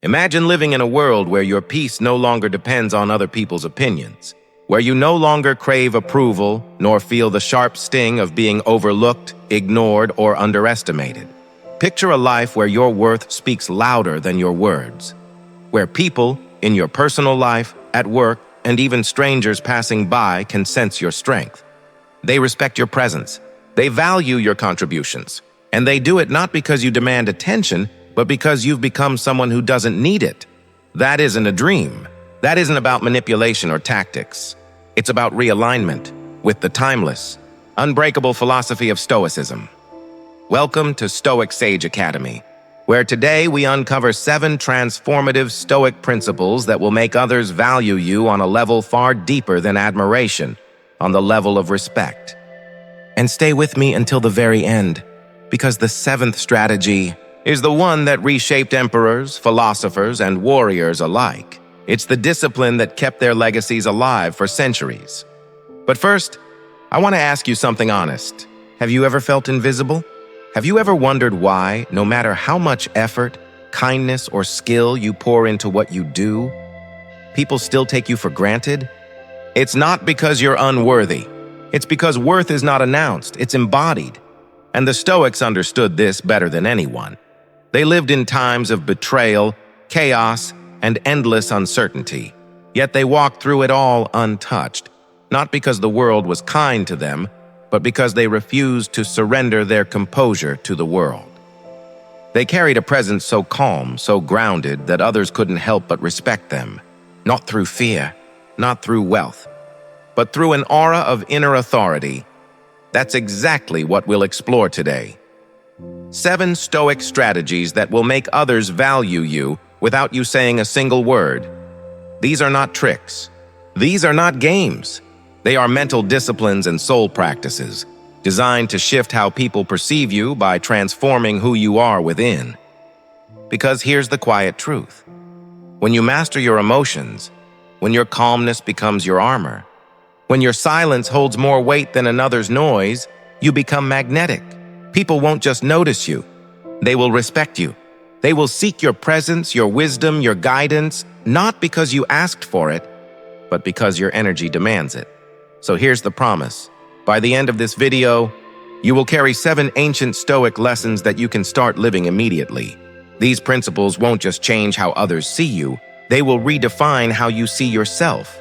Imagine living in a world where your peace no longer depends on other people's opinions, where you no longer crave approval nor feel the sharp sting of being overlooked, ignored, or underestimated. Picture a life where your worth speaks louder than your words, where people, in your personal life, at work, and even strangers passing by can sense your strength. They respect your presence, they value your contributions, and they do it not because you demand attention, but because you've become someone who doesn't need it. That isn't a dream. That isn't about manipulation or tactics. It's about realignment with the timeless, unbreakable philosophy of Stoicism. Welcome to Stoic Sage Academy, where today we uncover 7 transformative Stoic principles that will make others value you on a level far deeper than admiration, on the level of respect. And stay with me until the very end, because the 7th strategy is the one that reshaped emperors, philosophers, and warriors alike. It's the discipline that kept their legacies alive for centuries. But first, I want to ask you something honest. Have you ever felt invisible? Have you ever wondered why, no matter how much effort, kindness, or skill you pour into what you do, people still take you for granted? It's not because you're unworthy. It's because worth is not announced, it's embodied. And the Stoics understood this better than anyone. They lived in times of betrayal, chaos, and endless uncertainty. Yet they walked through it all untouched, not because the world was kind to them, but because they refused to surrender their composure to the world. They carried a presence so calm, so grounded, that others couldn't help but respect them, not through fear, not through wealth, but through an aura of inner authority. That's exactly what we'll explore today. 7 Stoic strategies that will make others value you without you saying a single word. These are not tricks. These are not games. They are mental disciplines and soul practices, designed to shift how people perceive you by transforming who you are within. Because here's the quiet truth. When you master your emotions, when your calmness becomes your armor, when your silence holds more weight than another's noise, you become magnetic. People won't just notice you. They will respect you. They will seek your presence, your wisdom, your guidance, not because you asked for it, but because your energy demands it. So here's the promise. By the end of this video, you will carry 7 ancient Stoic lessons that you can start living immediately. These principles won't just change how others see you, they will redefine how you see yourself.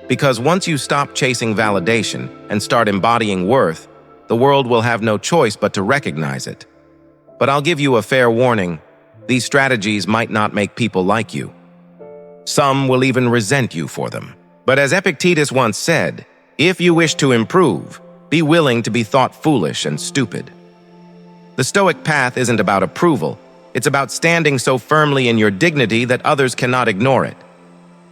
Because once you stop chasing validation and start embodying worth, the world will have no choice but to recognize it. But I'll give you a fair warning. These strategies might not make people like you. Some will even resent you for them. But as Epictetus once said, if you wish to improve, be willing to be thought foolish and stupid. The Stoic path isn't about approval. It's about standing so firmly in your dignity that others cannot ignore it.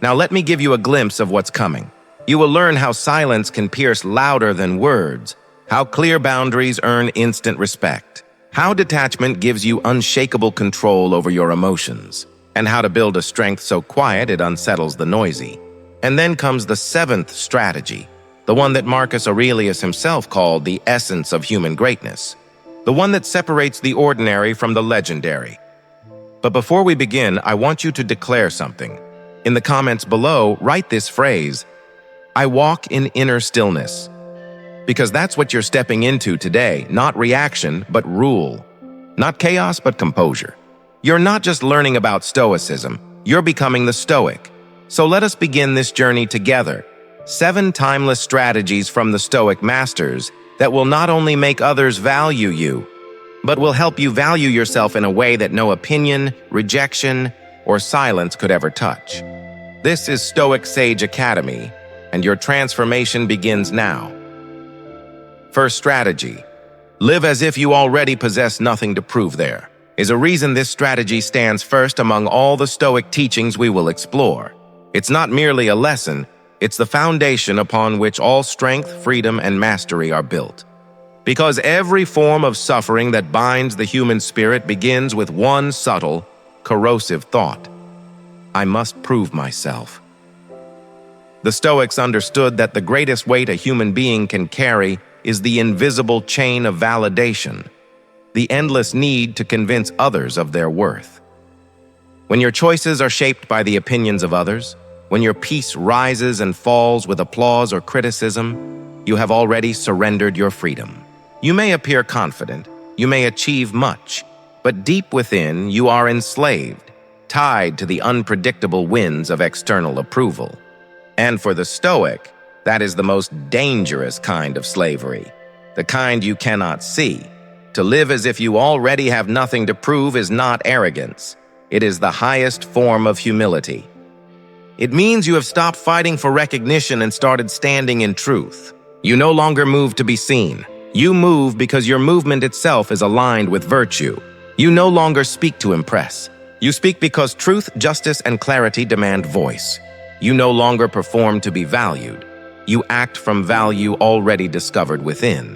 Now let me give you a glimpse of what's coming. You will learn how silence can pierce louder than words, how clear boundaries earn instant respect, how detachment gives you unshakable control over your emotions, and how to build a strength so quiet it unsettles the noisy. And then comes the 7th strategy, the one that Marcus Aurelius himself called the essence of human greatness, the one that separates the ordinary from the legendary. But before we begin, I want you to declare something. In the comments below, write this phrase, I walk in inner stillness. Because that's what you're stepping into today, not reaction, but rule. Not chaos, but composure. You're not just learning about Stoicism, you're becoming the Stoic. So let us begin this journey together. 7 timeless strategies from the Stoic masters that will not only make others value you, but will help you value yourself in a way that no opinion, rejection, or silence could ever touch. This is Stoic Sage Academy, and your transformation begins now. First strategy, live as if you already possess nothing to prove there, is a reason this strategy stands first among all the Stoic teachings we will explore. It's not merely a lesson, it's the foundation upon which all strength, freedom, and mastery are built. Because every form of suffering that binds the human spirit begins with one subtle, corrosive thought. I must prove myself. The Stoics understood that the greatest weight a human being can carry is the invisible chain of validation, the endless need to convince others of their worth. When your choices are shaped by the opinions of others, when your peace rises and falls with applause or criticism, you have already surrendered your freedom. You may appear confident, you may achieve much, but deep within you are enslaved, tied to the unpredictable winds of external approval. And for the Stoic, that is the most dangerous kind of slavery, the kind you cannot see. To live as if you already have nothing to prove is not arrogance. It is the highest form of humility. It means you have stopped fighting for recognition and started standing in truth. You no longer move to be seen. You move because your movement itself is aligned with virtue. You no longer speak to impress. You speak because truth, justice, and clarity demand voice. You no longer perform to be valued. You act from value already discovered within.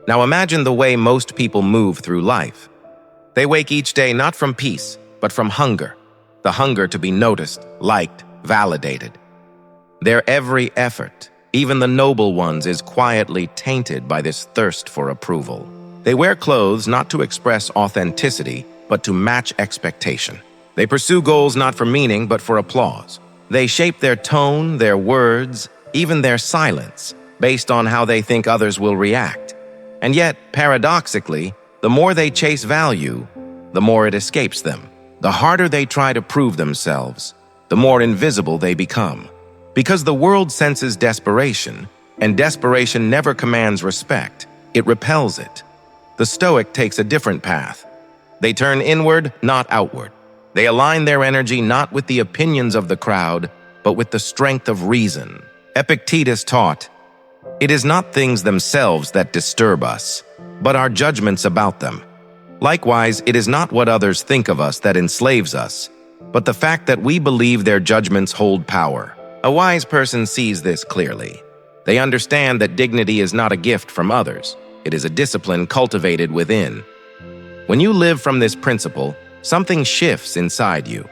Now imagine the way most people move through life. They wake each day not from peace, but from hunger. The hunger to be noticed, liked, validated. Their every effort, even the noble ones, is quietly tainted by this thirst for approval. They wear clothes not to express authenticity, but to match expectation. They pursue goals not for meaning, but for applause. They shape their tone, their words, even their silence, based on how they think others will react. And yet, paradoxically, the more they chase value, the more it escapes them. The harder they try to prove themselves, the more invisible they become. Because the world senses desperation, and desperation never commands respect, it repels it. The Stoic takes a different path. They turn inward, not outward. They align their energy not with the opinions of the crowd, but with the strength of reason. Epictetus taught, "It is not things themselves that disturb us, but our judgments about them. Likewise, it is not what others think of us that enslaves us, but the fact that we believe their judgments hold power." A wise person sees this clearly. They understand that dignity is not a gift from others. It is a discipline cultivated within. When you live from this principle, something shifts inside you.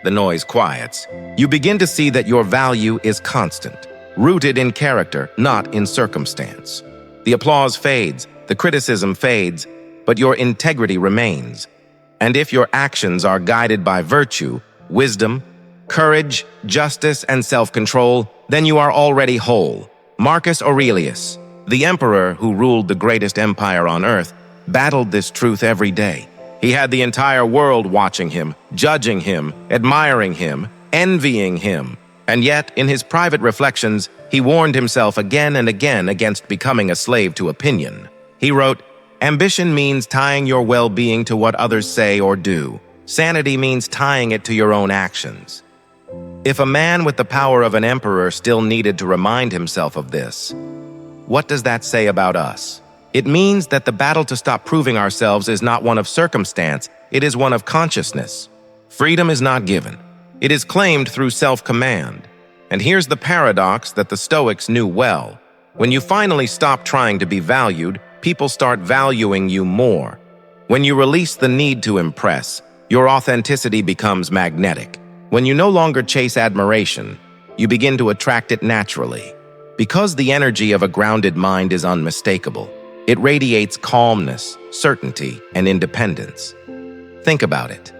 The noise quiets. You begin to see that your value is constant, rooted in character, not in circumstance. The applause fades, the criticism fades, but your integrity remains. And if your actions are guided by virtue, wisdom, courage, justice, and self-control, then you are already whole. Marcus Aurelius, the emperor who ruled the greatest empire on earth, battled this truth every day. He had the entire world watching him, judging him, admiring him, envying him. And yet, in his private reflections, he warned himself again and again against becoming a slave to opinion. He wrote, "Ambition means tying your well-being to what others say or do. Sanity means tying it to your own actions." If a man with the power of an emperor still needed to remind himself of this, what does that say about us? It means that the battle to stop proving ourselves is not one of circumstance, it is one of consciousness. Freedom is not given. It is claimed through self-command. And here's the paradox that the Stoics knew well. When you finally stop trying to be valued, people start valuing you more. When you release the need to impress, your authenticity becomes magnetic. When you no longer chase admiration, you begin to attract it naturally. Because the energy of a grounded mind is unmistakable, it radiates calmness, certainty, and independence. Think about it.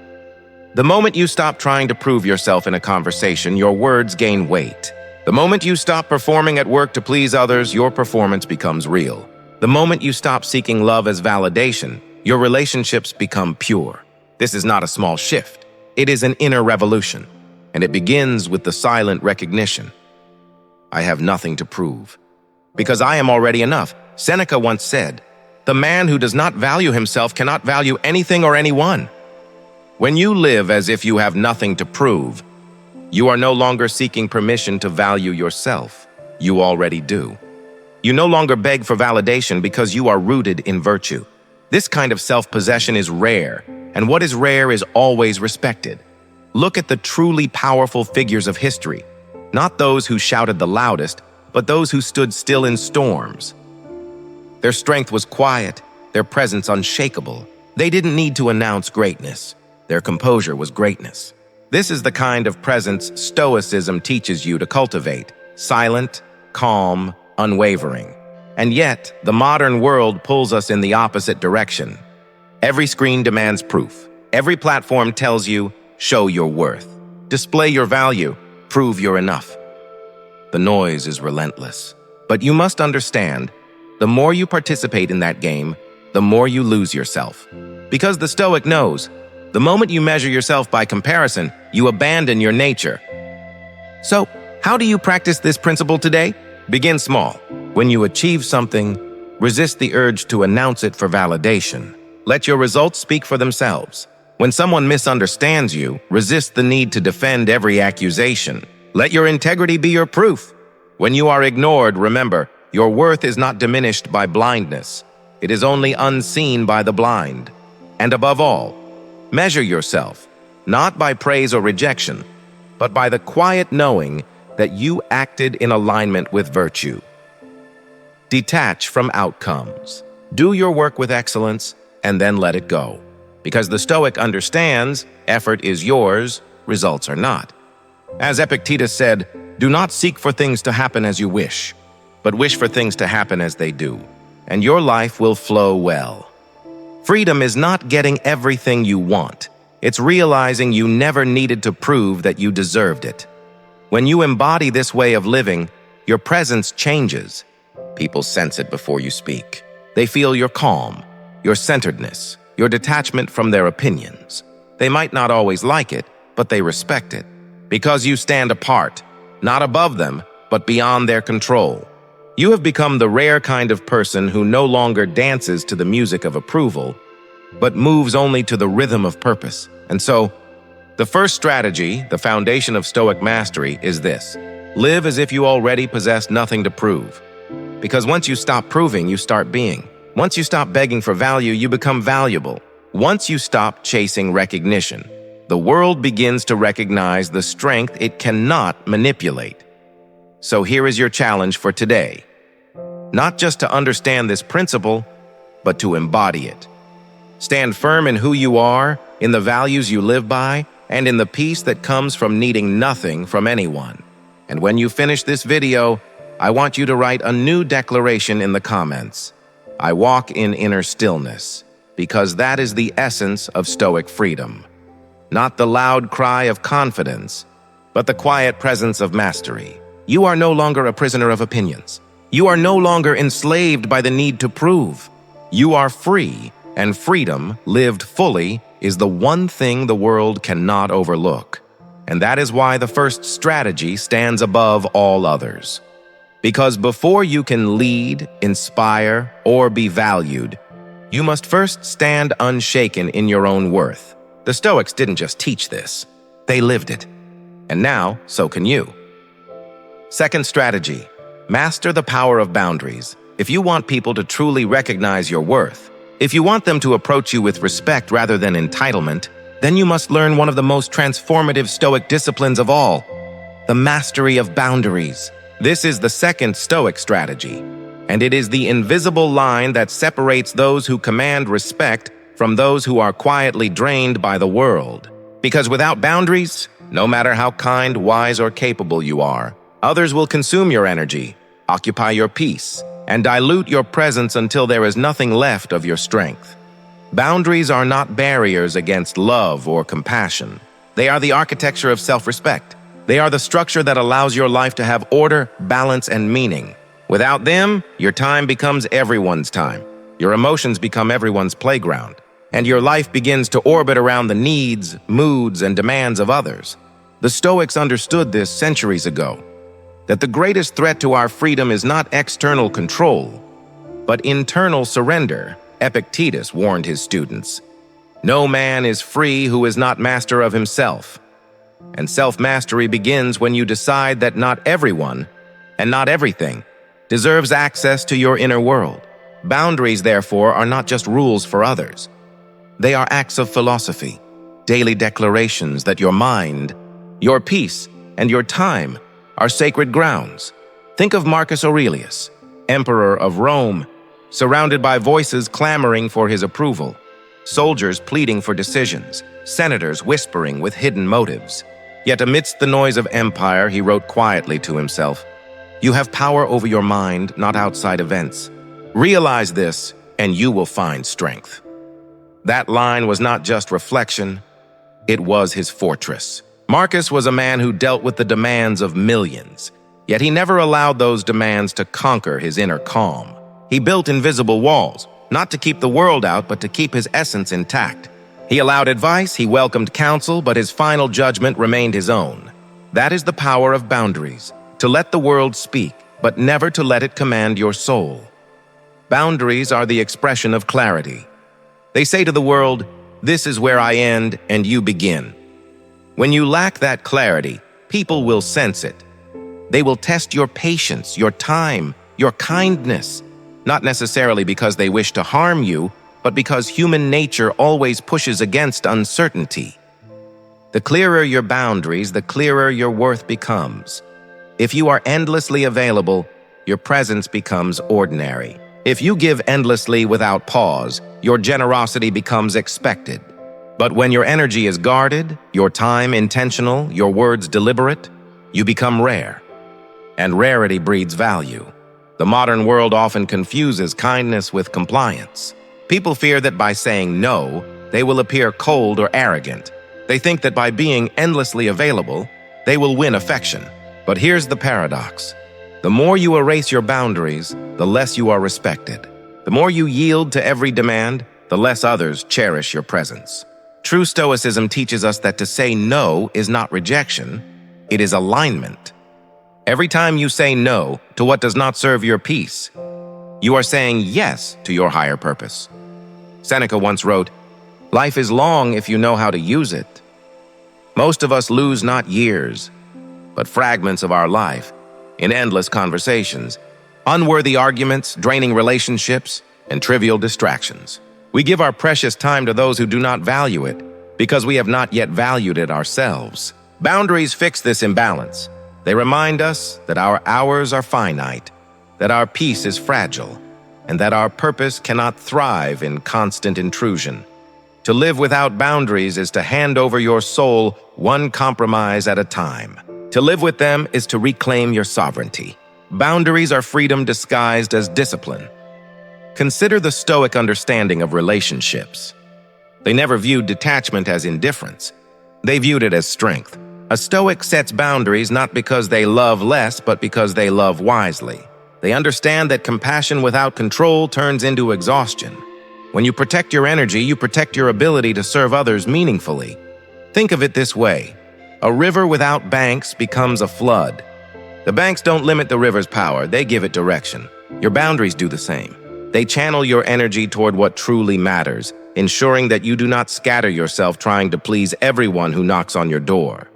The moment you stop trying to prove yourself in a conversation, your words gain weight. The moment you stop performing at work to please others, your performance becomes real. The moment you stop seeking love as validation, your relationships become pure. This is not a small shift. It is an inner revolution, and it begins with the silent recognition. I have nothing to prove, because I am already enough. Seneca once said, "The man who does not value himself cannot value anything or anyone." When you live as if you have nothing to prove, you are no longer seeking permission to value yourself. You already do. You no longer beg for validation because you are rooted in virtue. This kind of self-possession is rare, and what is rare is always respected. Look at the truly powerful figures of history, not those who shouted the loudest, but those who stood still in storms. Their strength was quiet, their presence unshakable. They didn't need to announce greatness. Their composure was greatness. This is the kind of presence Stoicism teaches you to cultivate: silent, calm, unwavering. And yet, the modern world pulls us in the opposite direction. Every screen demands proof. Every platform tells you, show your worth. Display your value. Prove you're enough. The noise is relentless. But you must understand, the more you participate in that game, the more you lose yourself. Because the Stoic knows, the moment you measure yourself by comparison, you abandon your nature. So, how do you practice this principle today? Begin small. When you achieve something, resist the urge to announce it for validation. Let your results speak for themselves. When someone misunderstands you, resist the need to defend every accusation. Let your integrity be your proof. When you are ignored, remember, your worth is not diminished by blindness. It is only unseen by the blind. And above all, measure yourself, not by praise or rejection, but by the quiet knowing that you acted in alignment with virtue. Detach from outcomes. Do your work with excellence, and then let it go. Because the Stoic understands, effort is yours, results are not. As Epictetus said, do not seek for things to happen as you wish, but wish for things to happen as they do, and your life will flow well. Freedom is not getting everything you want. It's realizing you never needed to prove that you deserved it. When you embody this way of living, your presence changes. People sense it before you speak. They feel your calm, your centeredness, your detachment from their opinions. They might not always like it, but they respect it. Because you stand apart, not above them, but beyond their control. You have become the rare kind of person who no longer dances to the music of approval, but moves only to the rhythm of purpose. And so, the first strategy, the foundation of Stoic mastery, is this. Live as if you already possess nothing to prove. Because once you stop proving, you start being. Once you stop begging for value, you become valuable. Once you stop chasing recognition, the world begins to recognize the strength it cannot manipulate. So here is your challenge for today. Not just to understand this principle, but to embody it. Stand firm in who you are, in the values you live by, and in the peace that comes from needing nothing from anyone. And when you finish this video, I want you to write a new declaration in the comments. I walk in inner stillness, because that is the essence of Stoic freedom. Not the loud cry of confidence, but the quiet presence of mastery. You are no longer a prisoner of opinions. You are no longer enslaved by the need to prove. You are free, and freedom, lived fully, is the one thing the world cannot overlook. And that is why the first strategy stands above all others. Because before you can lead, inspire, or be valued, you must first stand unshaken in your own worth. The Stoics didn't just teach this, they lived it. And now, so can you. Second strategy, master the power of boundaries. If you want people to truly recognize your worth, if you want them to approach you with respect rather than entitlement, then you must learn one of the most transformative Stoic disciplines of all, the mastery of boundaries. This is the second Stoic strategy, and it is the invisible line that separates those who command respect from those who are quietly drained by the world. Because without boundaries, no matter how kind, wise, or capable you are, others will consume your energy, occupy your peace, and dilute your presence until there is nothing left of your strength. Boundaries are not barriers against love or compassion. They are the architecture of self-respect. They are the structure that allows your life to have order, balance, and meaning. Without them, your time becomes everyone's time. Your emotions become everyone's playground. And your life begins to orbit around the needs, moods, and demands of others. The Stoics understood this centuries ago, that the greatest threat to our freedom is not external control, but internal surrender. Epictetus warned his students, "No man is free who is not master of himself." And self-mastery begins when you decide that not everyone, and not everything, deserves access to your inner world. Boundaries, therefore, are not just rules for others. They are acts of philosophy, daily declarations that your mind, your peace, and your time are sacred grounds. Think of Marcus Aurelius, emperor of Rome, surrounded by voices clamoring for his approval, soldiers pleading for decisions, senators whispering with hidden motives. Yet amidst the noise of empire, he wrote quietly to himself, "You have power over your mind, not outside events. Realize this, and you will find strength." That line was not just reflection, it was his fortress. Marcus was a man who dealt with the demands of millions, yet he never allowed those demands to conquer his inner calm. He built invisible walls, not to keep the world out, but to keep his essence intact. He allowed advice, he welcomed counsel, but his final judgment remained his own. That is the power of boundaries, to let the world speak, but never to let it command your soul. Boundaries are the expression of clarity. They say to the world, "This is where I end and you begin." When you lack that clarity, people will sense it. They will test your patience, your time, your kindness, not necessarily because they wish to harm you, but because human nature always pushes against uncertainty. The clearer your boundaries, the clearer your worth becomes. If you are endlessly available, your presence becomes ordinary. If you give endlessly without pause, your generosity becomes expected. But when your energy is guarded, your time intentional, your words deliberate, you become rare. And rarity breeds value. The modern world often confuses kindness with compliance. People fear that by saying no, they will appear cold or arrogant. They think that by being endlessly available, they will win affection. But here's the paradox. The more you erase your boundaries, the less you are respected. The more you yield to every demand, the less others cherish your presence. True Stoicism teaches us that to say no is not rejection, it is alignment. Every time you say no to what does not serve your peace, you are saying yes to your higher purpose. Seneca once wrote, "Life is long if you know how to use it." Most of us lose not years, but fragments of our life in endless conversations, unworthy arguments, draining relationships, and trivial distractions. We give our precious time to those who do not value it because we have not yet valued it ourselves. Boundaries fix this imbalance. They remind us that our hours are finite, that our peace is fragile, and that our purpose cannot thrive in constant intrusion. To live without boundaries is to hand over your soul one compromise at a time. To live with them is to reclaim your sovereignty. Boundaries are freedom disguised as discipline. Consider the Stoic understanding of relationships. They never viewed detachment as indifference. They viewed it as strength. A Stoic sets boundaries not because they love less, but because they love wisely. They understand that compassion without control turns into exhaustion. When you protect your energy, you protect your ability to serve others meaningfully. Think of it this way. A river without banks becomes a flood. The banks don't limit the river's power, they give it direction. Your boundaries do the same. They channel your energy toward what truly matters, ensuring that you do not scatter yourself trying to please everyone who knocks on your door.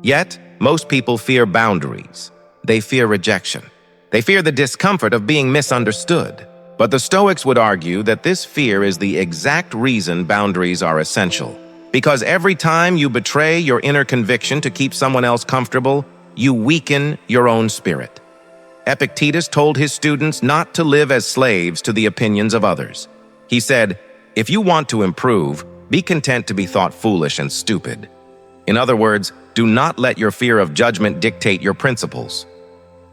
Yet, most people fear boundaries. They fear rejection. They fear the discomfort of being misunderstood. But the Stoics would argue that this fear is the exact reason boundaries are essential. Because every time you betray your inner conviction to keep someone else comfortable, you weaken your own spirit. Epictetus told his students not to live as slaves to the opinions of others. He said, "If you want to improve, be content to be thought foolish and stupid." In other words, do not let your fear of judgment dictate your principles.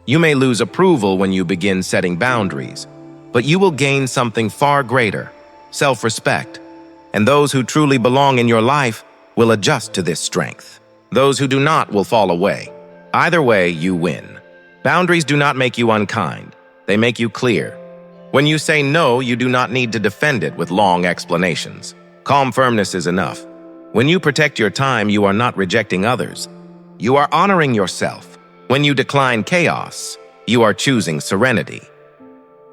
You may lose approval when you begin setting boundaries, but you will gain something far greater, self-respect. And those who truly belong in your life will adjust to this strength. Those who do not will fall away. Either way, you win. Boundaries do not make you unkind. They make you clear. When you say no, you do not need to defend it with long explanations. Calm firmness is enough. When you protect your time, you are not rejecting others. You are honoring yourself. When you decline chaos, you are choosing serenity.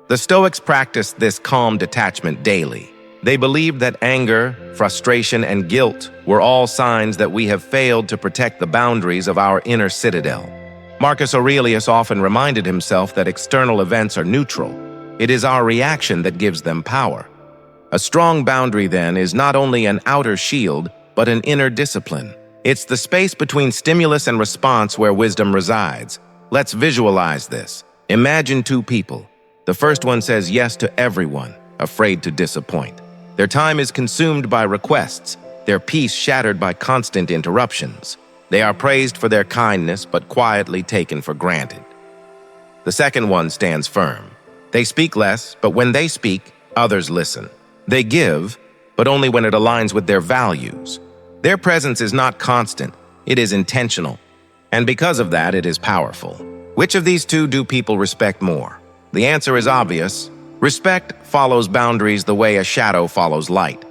The Stoics practiced this calm detachment daily. They believed that anger, frustration, and guilt were all signs that we have failed to protect the boundaries of our inner citadel. Marcus Aurelius often reminded himself that external events are neutral. It is our reaction that gives them power. A strong boundary, then, is not only an outer shield, but an inner discipline. It's the space between stimulus and response where wisdom resides. Let's visualize this. Imagine two people. The first one says yes to everyone, afraid to disappoint. Their time is consumed by requests, their peace shattered by constant interruptions. They are praised for their kindness, but quietly taken for granted. The second one stands firm. They speak less, but when they speak, others listen. They give, but only when it aligns with their values. Their presence is not constant, it is intentional. And because of that, it is powerful. Which of these two do people respect more? The answer is obvious. Respect follows boundaries the way a shadow follows light.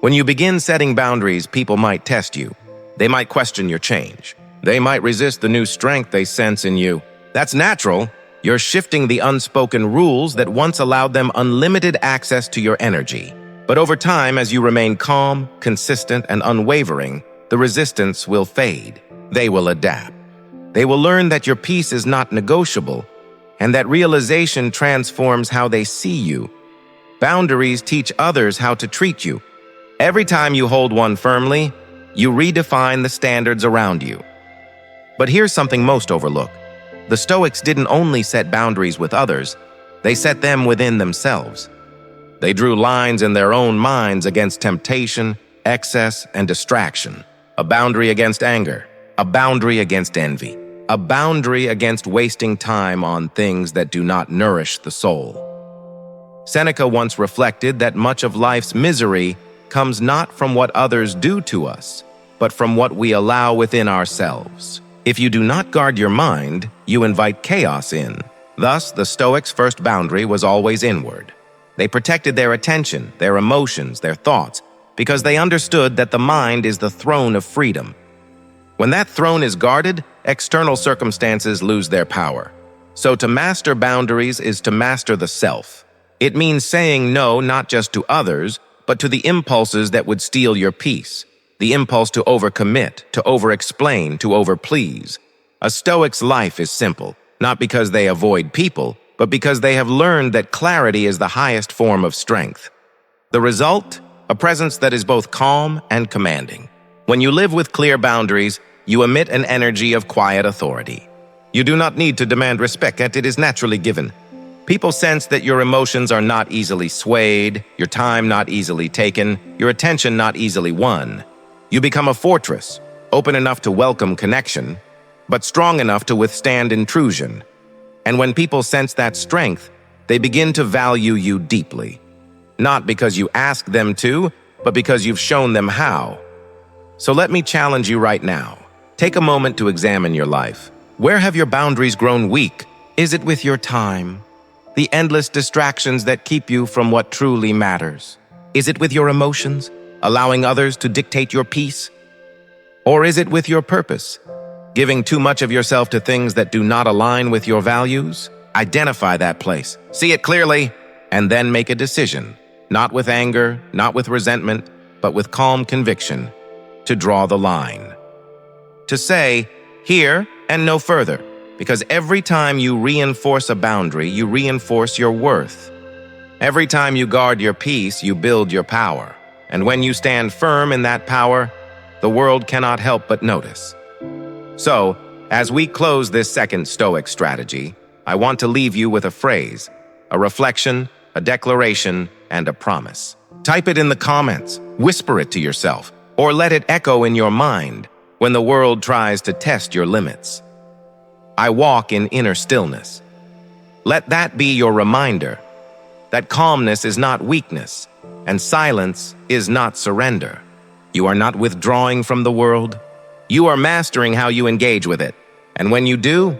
When you begin setting boundaries, people might test you. They might question your change. They might resist the new strength they sense in you. That's natural. You're shifting the unspoken rules that once allowed them unlimited access to your energy. But over time, as you remain calm, consistent, and unwavering, the resistance will fade. They will adapt. They will learn that your peace is not negotiable, and that realization transforms how they see you. Boundaries teach others how to treat you. Every time you hold one firmly, you redefine the standards around you. But here's something most overlook. The Stoics didn't only set boundaries with others, they set them within themselves. They drew lines in their own minds against temptation, excess, and distraction. A boundary against anger, a boundary against envy, a boundary against wasting time on things that do not nourish the soul. Seneca once reflected that much of life's misery comes not from what others do to us, but from what we allow within ourselves. If you do not guard your mind, you invite chaos in. Thus, the Stoics' first boundary was always inward. They protected their attention, their emotions, their thoughts, because they understood that the mind is the throne of freedom. When that throne is guarded, external circumstances lose their power. So to master boundaries is to master the self. It means saying no not just to others, but to the impulses that would steal your peace. The impulse to overcommit, to overexplain, to overplease. A Stoic's life is simple, not because they avoid people, but because they have learned that clarity is the highest form of strength. The result? A presence that is both calm and commanding. When you live with clear boundaries, you emit an energy of quiet authority. You do not need to demand respect, and it is naturally given. People sense that your emotions are not easily swayed, your time not easily taken, your attention not easily won. You become a fortress, open enough to welcome connection, but strong enough to withstand intrusion. And when people sense that strength, they begin to value you deeply. Not because you ask them to, but because you've shown them how. So let me challenge you right now. Take a moment to examine your life. Where have your boundaries grown weak? Is it with your time? The endless distractions that keep you from what truly matters? Is it with your emotions, allowing others to dictate your peace? Or is it with your purpose, giving too much of yourself to things that do not align with your values? Identify that place, see it clearly, and then make a decision, not with anger, not with resentment, but with calm conviction, to draw the line. To say, here and no further, because every time you reinforce a boundary, you reinforce your worth. Every time you guard your peace, you build your power. And when you stand firm in that power, the world cannot help but notice. So, as we close this second Stoic strategy, I want to leave you with a phrase, a reflection, a declaration, and a promise. Type it in the comments, whisper it to yourself, or let it echo in your mind when the world tries to test your limits. I walk in inner stillness. Let that be your reminder that calmness is not weakness, and silence is not surrender. You are not withdrawing from the world. You are mastering how you engage with it. And when you do,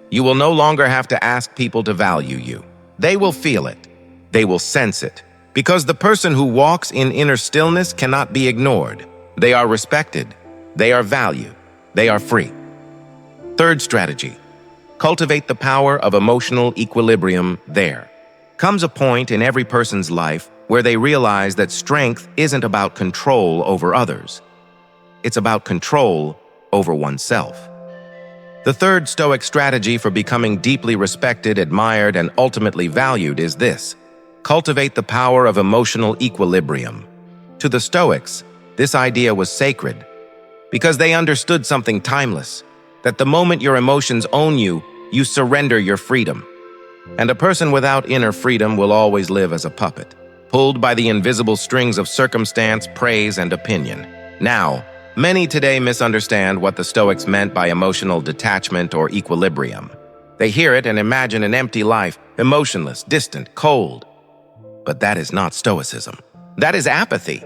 you will no longer have to ask people to value you. They will feel it. They will sense it. Because the person who walks in inner stillness cannot be ignored. They are respected. They are valued. They are free. Third strategy. Cultivate the power of emotional equilibrium. There comes a point in every person's life where they realize that strength isn't about control over others. It's about control over oneself. The third Stoic strategy for becoming deeply respected, admired, and ultimately valued is this: cultivate the power of emotional equilibrium. To the Stoics, this idea was sacred because they understood something timeless, that the moment your emotions own you, you surrender your freedom. And a person without inner freedom will always live as a puppet, pulled by the invisible strings of circumstance, praise, and opinion. Now, many today misunderstand what the Stoics meant by emotional detachment or equilibrium. They hear it and imagine an empty life, emotionless, distant, cold. But that is not Stoicism. That is apathy.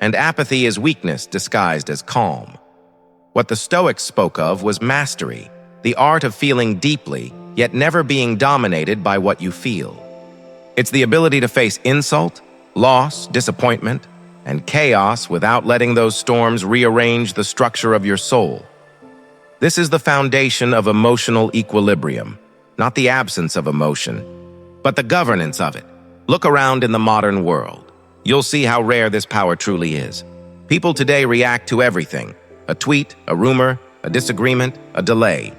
and apathy is weakness disguised as calm. What the Stoics spoke of was mastery, the art of feeling deeply, yet never being dominated by what you feel. It's the ability to face insult, loss, disappointment, and chaos without letting those storms rearrange the structure of your soul. This is the foundation of emotional equilibrium, not the absence of emotion, but the governance of it. Look around in the modern world. You'll see how rare this power truly is. People today react to everything: a tweet, a rumor, a disagreement, a delay.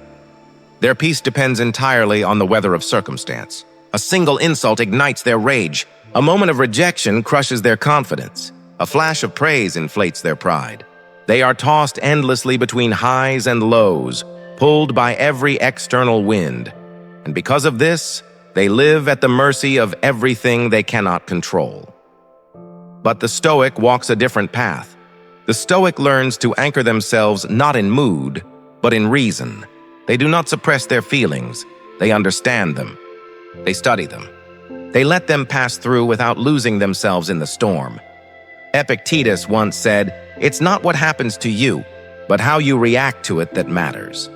Their peace depends entirely on the weather of circumstance. A single insult ignites their rage. A moment of rejection crushes their confidence. A flash of praise inflates their pride. They are tossed endlessly between highs and lows, pulled by every external wind. And because of this, they live at the mercy of everything they cannot control. But the Stoic walks a different path. The Stoic learns to anchor themselves not in mood, but in reason. They do not suppress their feelings. They understand them. They study them. They let them pass through without losing themselves in the storm. Epictetus once said, "It's not what happens to you, but how you react to it that matters."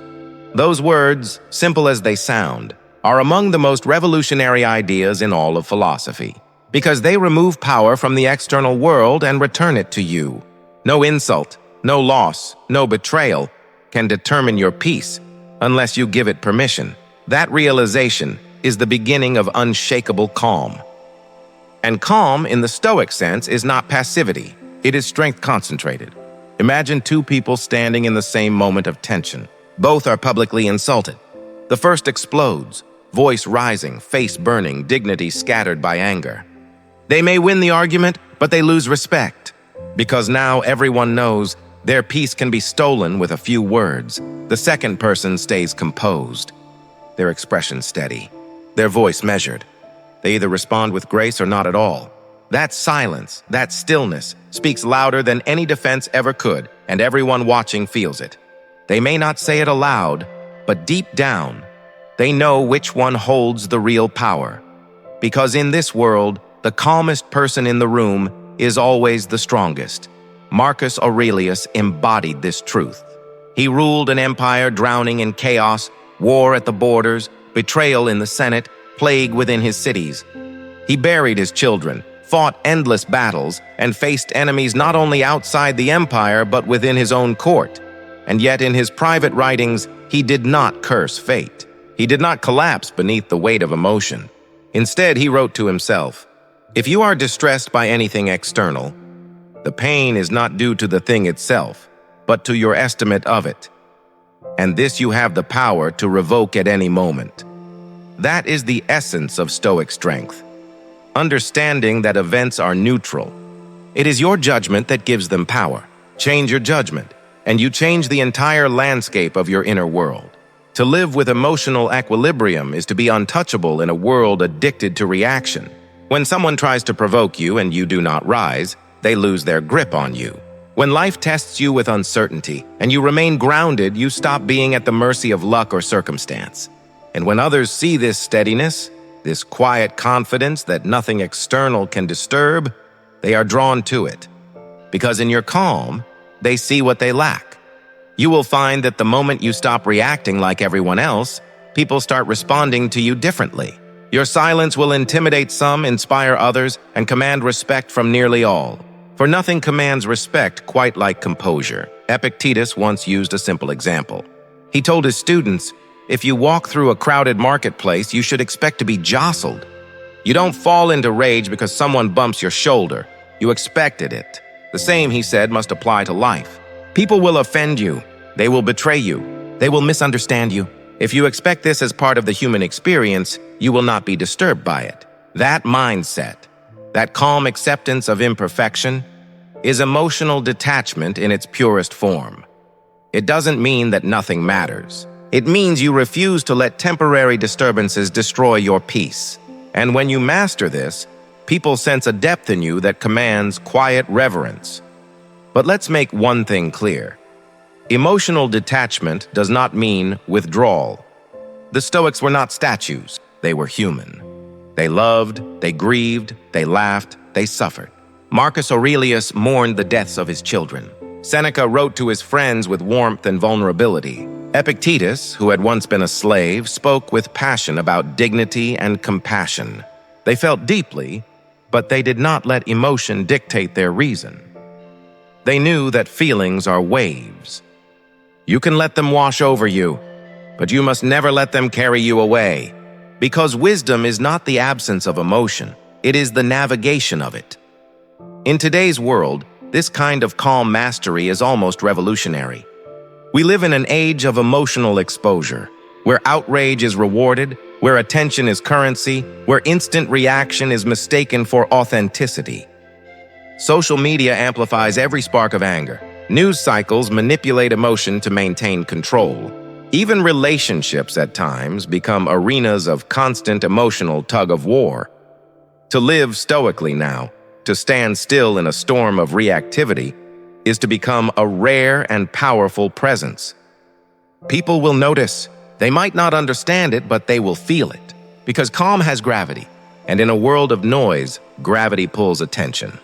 Those words, simple as they sound, are among the most revolutionary ideas in all of philosophy, because they remove power from the external world and return it to you. No insult, no loss, no betrayal can determine your peace unless you give it permission. That realization is the beginning of unshakable calm. And calm, in the Stoic sense, is not passivity. It is strength concentrated. Imagine two people standing in the same moment of tension. Both are publicly insulted. The first explodes, voice rising, face burning, dignity scattered by anger. They may win the argument, but they lose respect, because now everyone knows their peace can be stolen with a few words. The second person stays composed, their expression steady, their voice measured. They either respond with grace or not at all. That silence, that stillness, speaks louder than any defense ever could, and everyone watching feels it. They may not say it aloud, but deep down, they know which one holds the real power. Because in this world, the calmest person in the room is always the strongest. Marcus Aurelius embodied this truth. He ruled an empire drowning in chaos, war at the borders, betrayal in the Senate, plague within his cities. He buried his children, fought endless battles, and faced enemies not only outside the empire but within his own court. And yet in his private writings, he did not curse fate. He did not collapse beneath the weight of emotion. Instead, he wrote to himself, "If you are distressed by anything external, the pain is not due to the thing itself, but to your estimate of it. And this you have the power to revoke at any moment." That is the essence of Stoic strength. Understanding that events are neutral. It is your judgment that gives them power. Change your judgment, and you change the entire landscape of your inner world. To live with emotional equilibrium is to be untouchable in a world addicted to reaction. When someone tries to provoke you and you do not rise, they lose their grip on you. When life tests you with uncertainty and you remain grounded, you stop being at the mercy of luck or circumstance. And when others see this steadiness, this quiet confidence that nothing external can disturb, they are drawn to it. Because in your calm, they see what they lack. You will find that the moment you stop reacting like everyone else, people start responding to you differently. Your silence will intimidate some, inspire others, and command respect from nearly all. For nothing commands respect quite like composure. Epictetus once used a simple example. He told his students, "If you walk through a crowded marketplace, you should expect to be jostled. You don't fall into rage because someone bumps your shoulder. You expected it." The same, he said, must apply to life. People will offend you. They will betray you. They will misunderstand you. If you expect this as part of the human experience, you will not be disturbed by it. That mindset, that calm acceptance of imperfection, is emotional detachment in its purest form. It doesn't mean that nothing matters. It means you refuse to let temporary disturbances destroy your peace. And when you master this, people sense a depth in you that commands quiet reverence. But let's make one thing clear. Emotional detachment does not mean withdrawal. The Stoics were not statues. They were human. They loved, they grieved, they laughed, they suffered. Marcus Aurelius mourned the deaths of his children. Seneca wrote to his friends with warmth and vulnerability. Epictetus, who had once been a slave, spoke with passion about dignity and compassion. They felt deeply, but they did not let emotion dictate their reason. They knew that feelings are waves. You can let them wash over you, but you must never let them carry you away. Because wisdom is not the absence of emotion, it is the navigation of it. In today's world, this kind of calm mastery is almost revolutionary. We live in an age of emotional exposure, where outrage is rewarded, where attention is currency, where instant reaction is mistaken for authenticity. Social media amplifies every spark of anger. News cycles manipulate emotion to maintain control. Even relationships at times become arenas of constant emotional tug-of-war. To live stoically now, to stand still in a storm of reactivity, is to become a rare and powerful presence. People will notice. They might not understand it, but they will feel it. Because calm has gravity, and in a world of noise, gravity pulls attention.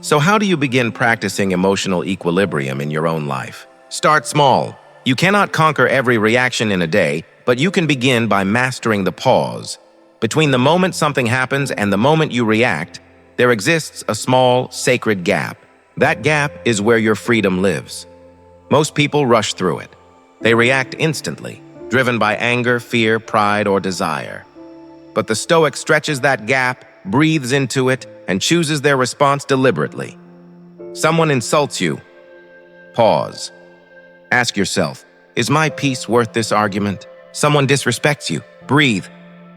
So how do you begin practicing emotional equilibrium in your own life? Start small. You cannot conquer every reaction in a day, but you can begin by mastering the pause. Between the moment something happens and the moment you react, there exists a small, sacred gap. That gap is where your freedom lives. Most people rush through it. They react instantly, driven by anger, fear, pride, or desire. But the Stoic stretches that gap, breathes into it, and chooses their response deliberately. Someone insults you. Pause. Ask yourself, is my peace worth this argument? Someone disrespects you. Breathe.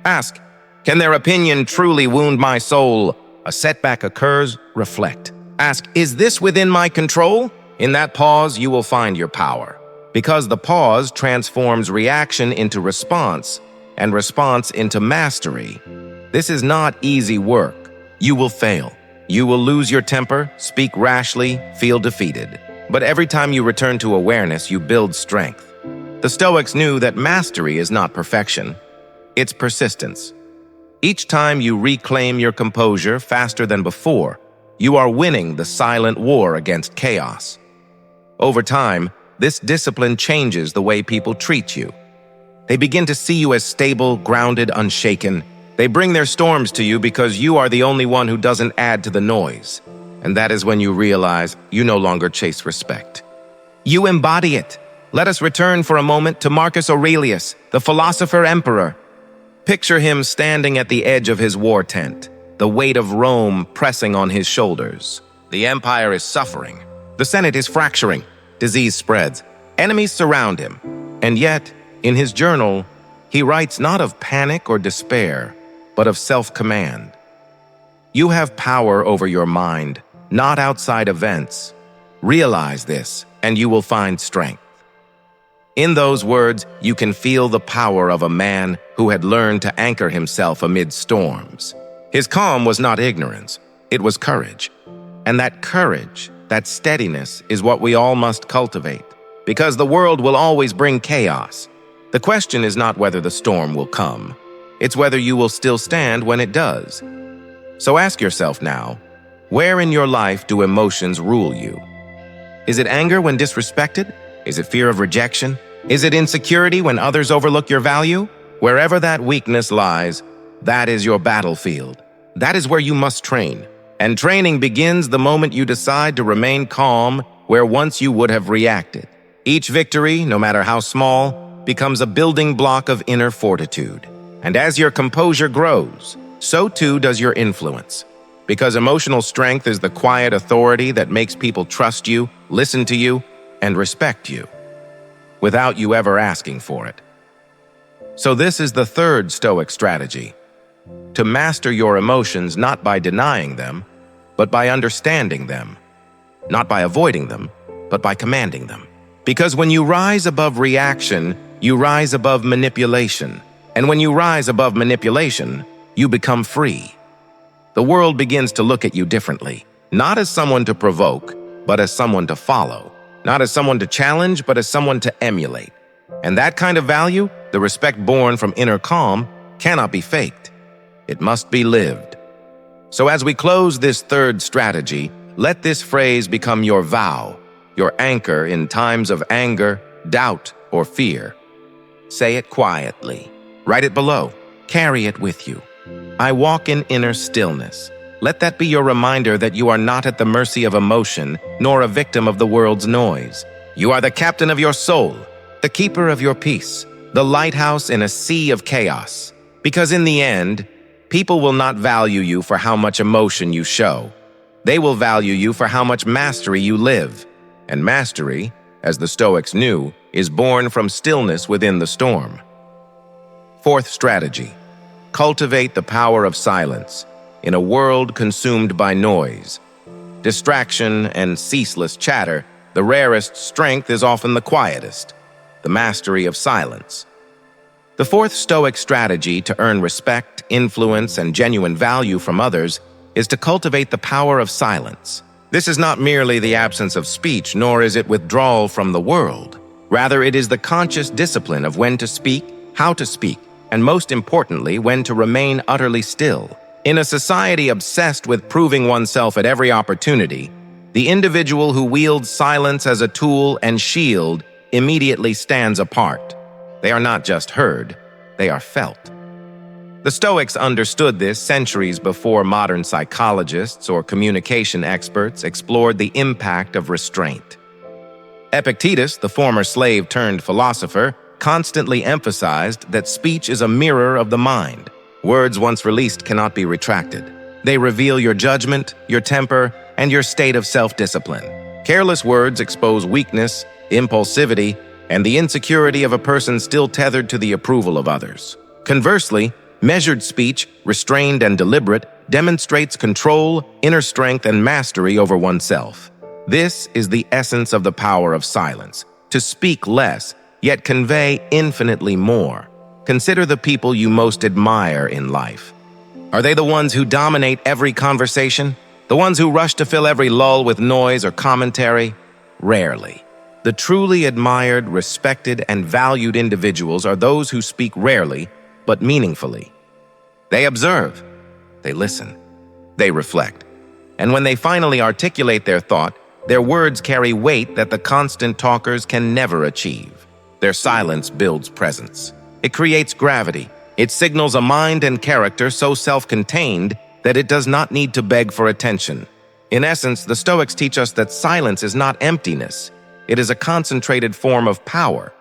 Ask, can their opinion truly wound my soul? A setback occurs, reflect. Ask, is this within my control? In that pause, you will find your power. Because the pause transforms reaction into response, and response into mastery. This is not easy work. You will fail. You will lose your temper, speak rashly, feel defeated. But every time you return to awareness, you build strength. The Stoics knew that mastery is not perfection. It's persistence. Each time you reclaim your composure faster than before, you are winning the silent war against chaos. Over time, this discipline changes the way people treat you. They begin to see you as stable, grounded, unshaken. They bring their storms to you because you are the only one who doesn't add to the noise. And that is when you realize you no longer chase respect. You embody it. Let us return for a moment to Marcus Aurelius, the philosopher emperor. Picture him standing at the edge of his war tent, the weight of Rome pressing on his shoulders. The empire is suffering. The Senate is fracturing. Disease spreads. Enemies surround him. And yet, in his journal, he writes not of panic or despair, but of self-command. You have power over your mind, not outside events. Realize this, and you will find strength. In those words, you can feel the power of a man who had learned to anchor himself amid storms. His calm was not ignorance, it was courage. And that courage, that steadiness, is what we all must cultivate, because the world will always bring chaos. The question is not whether the storm will come, it's whether you will still stand when it does. So ask yourself now, where in your life do emotions rule you? Is it anger when disrespected? Is it fear of rejection? Is it insecurity when others overlook your value? Wherever that weakness lies, that is your battlefield. That is where you must train. And training begins the moment you decide to remain calm where once you would have reacted. Each victory, no matter how small, becomes a building block of inner fortitude. And as your composure grows, so too does your influence. Because emotional strength is the quiet authority that makes people trust you, listen to you, and respect you, without you ever asking for it. So this is the third Stoic strategy: to master your emotions not by denying them, but by understanding them. Not by avoiding them, but by commanding them. Because when you rise above reaction, you rise above manipulation. And when you rise above manipulation, you become free. The world begins to look at you differently, not as someone to provoke, but as someone to follow. Not as someone to challenge, but as someone to emulate. And that kind of value, the respect born from inner calm, cannot be faked. It must be lived. So as we close this third strategy, let this phrase become your vow, your anchor in times of anger, doubt, or fear. Say it quietly. Write it below. Carry it with you. I walk in inner stillness. Let that be your reminder that you are not at the mercy of emotion, nor a victim of the world's noise. You are the captain of your soul, the keeper of your peace, the lighthouse in a sea of chaos. Because in the end, people will not value you for how much emotion you show. They will value you for how much mastery you live. And mastery, as the Stoics knew, is born from stillness within the storm. Fourth strategy: cultivate the power of silence in a world consumed by noise. Distraction and ceaseless chatter, the rarest strength is often the quietest, the mastery of silence. The fourth Stoic strategy to earn respect, influence, and genuine value from others is to cultivate the power of silence. This is not merely the absence of speech, nor is it withdrawal from the world. Rather, it is the conscious discipline of when to speak, how to speak, and most importantly, when to remain utterly still. In a society obsessed with proving oneself at every opportunity, the individual who wields silence as a tool and shield immediately stands apart. They are not just heard, they are felt. The Stoics understood this centuries before modern psychologists or communication experts explored the impact of restraint. Epictetus, the former slave-turned-philosopher, constantly emphasized that speech is a mirror of the mind. Words once released cannot be retracted. They reveal your judgment, your temper, and your state of self-discipline. Careless words expose weakness, impulsivity, and the insecurity of a person still tethered to the approval of others. Conversely, measured speech, restrained and deliberate, demonstrates control, inner strength, and mastery over oneself. This is the essence of the power of silence: to speak less, yet convey infinitely more. Consider the people you most admire in life. Are they the ones who dominate every conversation? The ones who rush to fill every lull with noise or commentary? Rarely. The truly admired, respected, and valued individuals are those who speak rarely, but meaningfully. They observe, they listen, they reflect. And when they finally articulate their thought, their words carry weight that the constant talkers can never achieve. Their silence builds presence. It creates gravity. It signals a mind and character so self-contained that it does not need to beg for attention. In essence, the Stoics teach us that silence is not emptiness. It is a concentrated form of power.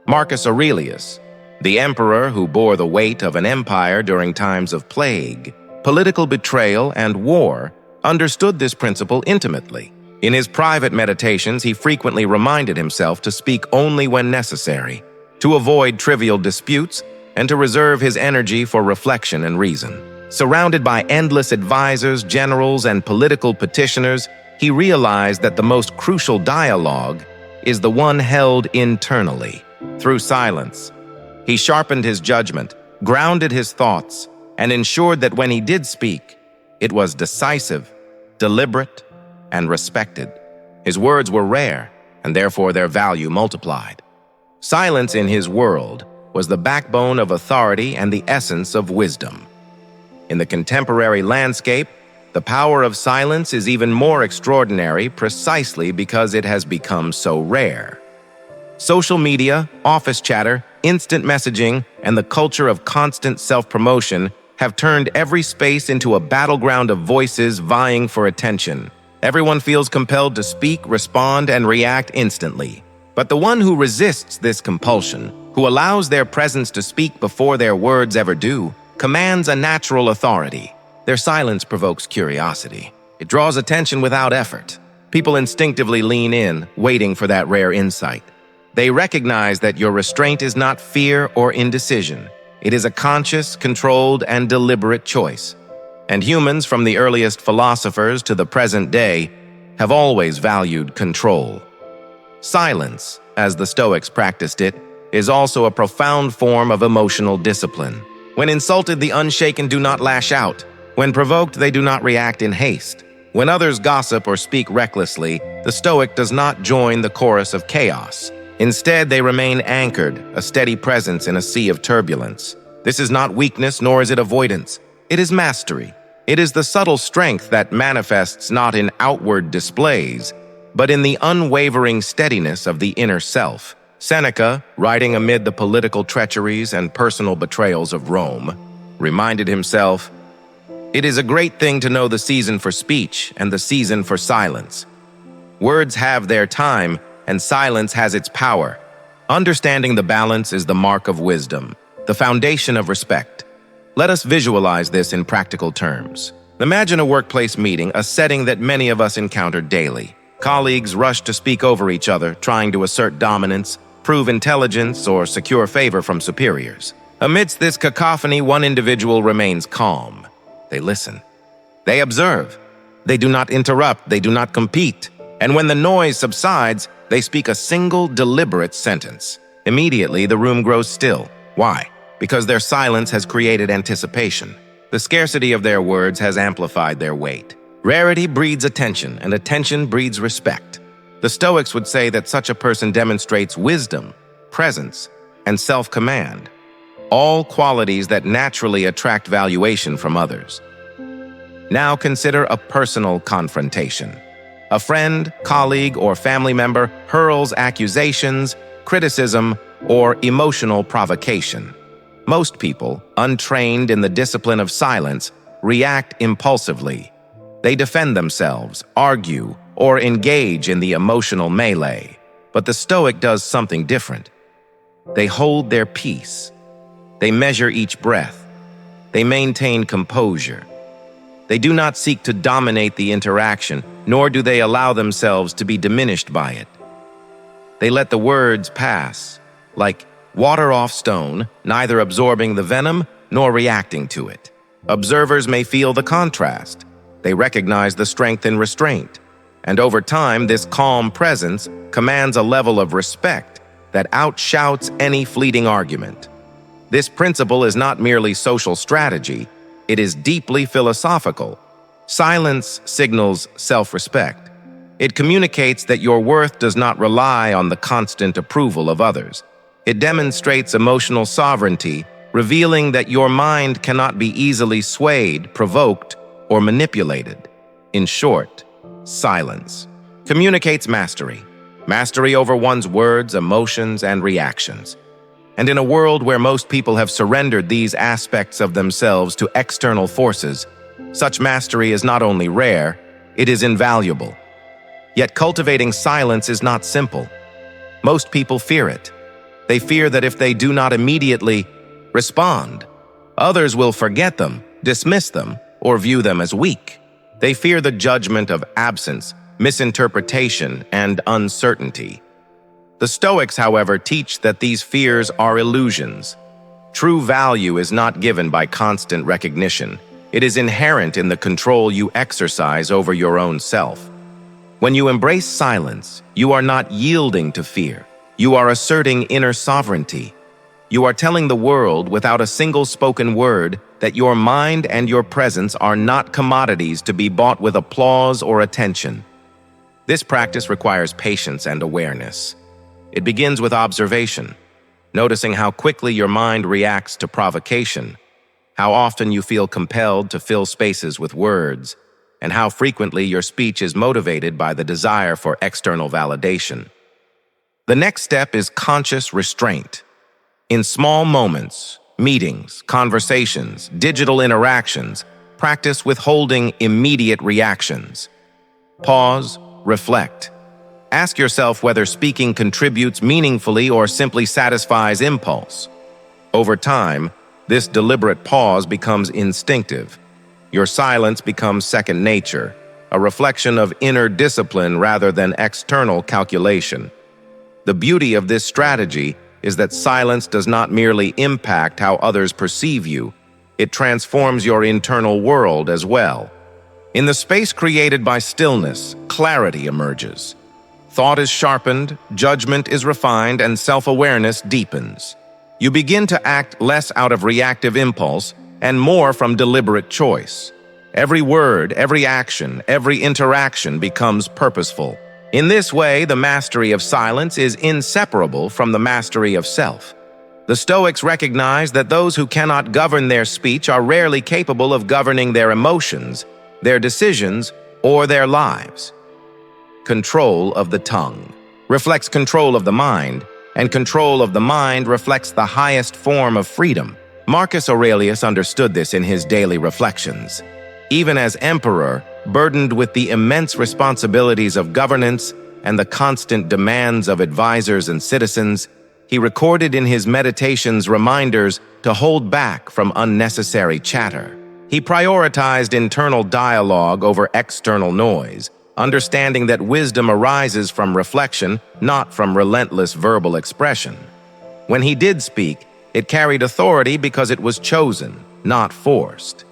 Marcus Aurelius, the emperor who bore the weight of an empire during times of plague, political betrayal, and war, understood this principle intimately. In his private meditations, he frequently reminded himself to speak only when necessary, to avoid trivial disputes, and to reserve his energy for reflection and reason. Surrounded by endless advisors, generals, and political petitioners, he realized that the most crucial dialogue is the one held internally. Through silence, he sharpened his judgment, grounded his thoughts, and ensured that when he did speak, it was decisive, deliberate, and respected. His words were rare, and therefore their value multiplied. Silence in his world was the backbone of authority and the essence of wisdom. In the contemporary landscape, the power of silence is even more extraordinary precisely because it has become so rare. Social media, office chatter, instant messaging, and the culture of constant self-promotion have turned every space into a battleground of voices vying for attention. Everyone feels compelled to speak, respond, and react instantly. But the one who resists this compulsion, who allows their presence to speak before their words ever do, commands a natural authority. Their silence provokes curiosity. It draws attention without effort. People instinctively lean in, waiting for that rare insight. They recognize that your restraint is not fear or indecision. It is a conscious, controlled, and deliberate choice. And humans, from the earliest philosophers to the present day, have always valued control. Silence, as the Stoics practiced it, is also a profound form of emotional discipline. When insulted, the unshaken do not lash out. When provoked, they do not react in haste. When others gossip or speak recklessly, the Stoic does not join the chorus of chaos. Instead, they remain anchored, a steady presence in a sea of turbulence. This is not weakness, nor is it avoidance. It is mastery. It is the subtle strength that manifests not in outward displays, but in the unwavering steadiness of the inner self. Seneca, writing amid the political treacheries and personal betrayals of Rome, reminded himself, "It is a great thing to know the season for speech and the season for silence. Words have their time, and silence has its power. Understanding the balance is the mark of wisdom, the foundation of respect." Let us visualize this in practical terms. Imagine a workplace meeting, a setting that many of us encounter daily. Colleagues rush to speak over each other, trying to assert dominance, prove intelligence, or secure favor from superiors. Amidst this cacophony, one individual remains calm. They listen. They observe. They do not interrupt. They do not compete. And when the noise subsides, they speak a single deliberate sentence. Immediately, the room grows still. Why? Because their silence has created anticipation. The scarcity of their words has amplified their weight. Rarity breeds attention, and attention breeds respect. The Stoics would say that such a person demonstrates wisdom, presence, and self-command, all qualities that naturally attract valuation from others. Now consider a personal confrontation. A friend, colleague, or family member hurls accusations, criticism, or emotional provocation. Most people, untrained in the discipline of silence, react impulsively. They defend themselves, argue, or engage in the emotional melee. But the Stoic does something different. They hold their peace. They measure each breath. They maintain composure. They do not seek to dominate the interaction, nor do they allow themselves to be diminished by it. They let the words pass, like water off stone, neither absorbing the venom nor reacting to it. Observers may feel the contrast. They recognize the strength in restraint. And over time, this calm presence commands a level of respect that outshouts any fleeting argument. This principle is not merely social strategy, it is deeply philosophical. Silence signals self-respect. It communicates that your worth does not rely on the constant approval of others. It demonstrates emotional sovereignty, revealing that your mind cannot be easily swayed, provoked, or manipulated. In short, silence communicates mastery. Mastery over one's words, emotions, and reactions. And in a world where most people have surrendered these aspects of themselves to external forces, such mastery is not only rare, it is invaluable. Yet cultivating silence is not simple. Most people fear it. They fear that if they do not immediately respond, others will forget them, dismiss them, or view them as weak. They fear the judgment of absence, misinterpretation, and uncertainty. The Stoics, however, teach that these fears are illusions. True value is not given by constant recognition. It is inherent in the control you exercise over your own self. When you embrace silence, you are not yielding to fear. You are asserting inner sovereignty. You are telling the world without a single spoken word that your mind and your presence are not commodities to be bought with applause or attention. This practice requires patience and awareness. It begins with observation, noticing how quickly your mind reacts to provocation, how often you feel compelled to fill spaces with words, and how frequently your speech is motivated by the desire for external validation. The next step is conscious restraint. In small moments, meetings, conversations, digital interactions, practice withholding immediate reactions. Pause, reflect. Ask yourself whether speaking contributes meaningfully or simply satisfies impulse. Over time, this deliberate pause becomes instinctive. Your silence becomes second nature, a reflection of inner discipline rather than external calculation. The beauty of this strategy is that silence does not merely impact how others perceive you, it transforms your internal world as well. In the space created by stillness, clarity emerges. Thought is sharpened, judgment is refined, and self-awareness deepens. You begin to act less out of reactive impulse and more from deliberate choice. Every word, every action, every interaction becomes purposeful. In this way, the mastery of silence is inseparable from the mastery of self. The Stoics recognize that those who cannot govern their speech are rarely capable of governing their emotions, their decisions, or their lives. Control of the tongue reflects control of the mind, and control of the mind reflects the highest form of freedom. Marcus Aurelius understood this in his daily reflections. Even as emperor, burdened with the immense responsibilities of governance and the constant demands of advisors and citizens, he recorded in his meditations reminders to hold back from unnecessary chatter. He prioritized internal dialogue over external noise, understanding that wisdom arises from reflection, not from relentless verbal expression. When he did speak, it carried authority because it was chosen, not forced.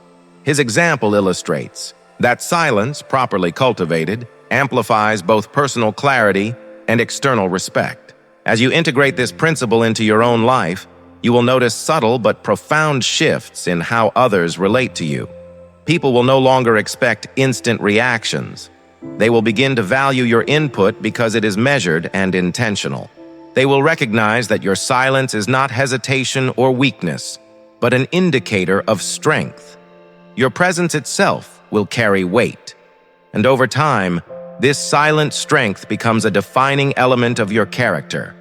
His example illustrates that silence, properly cultivated, amplifies both personal clarity and external respect. As you integrate this principle into your own life, you will notice subtle but profound shifts in how others relate to you. People will no longer expect instant reactions. They will begin to value your input because it is measured and intentional. They will recognize that your silence is not hesitation or weakness, but an indicator of strength. Your presence itself will carry weight. And over time, this silent strength becomes a defining element of your character,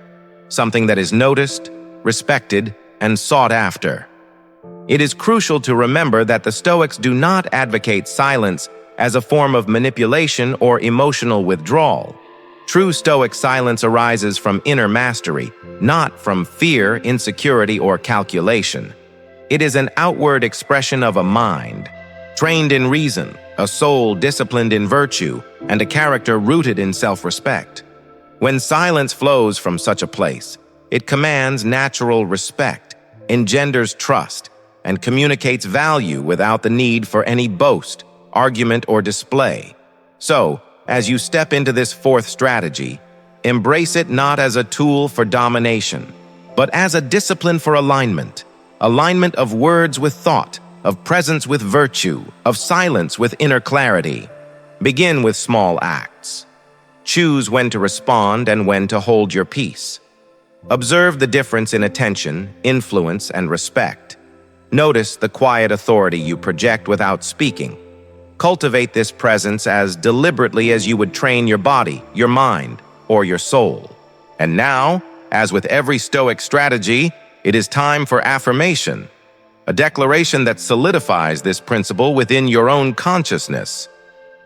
something that is noticed, respected, and sought after. It is crucial to remember that the Stoics do not advocate silence as a form of manipulation or emotional withdrawal. True Stoic silence arises from inner mastery, not from fear, insecurity, or calculation. It is an outward expression of a mind trained in reason, a soul disciplined in virtue, and a character rooted in self-respect. When silence flows from such a place, it commands natural respect, engenders trust, and communicates value without the need for any boast, argument, or display. So, as you step into this fourth strategy, embrace it not as a tool for domination, but as a discipline for alignment of words with thought, of presence with virtue, of silence with inner clarity. Begin with small acts. Choose when to respond and when to hold your peace. Observe the difference in attention, influence, and respect. Notice the quiet authority you project without speaking. Cultivate this presence as deliberately as you would train your body, your mind, or your soul. And now, as with every Stoic strategy, it is time for affirmation, a declaration that solidifies this principle within your own consciousness.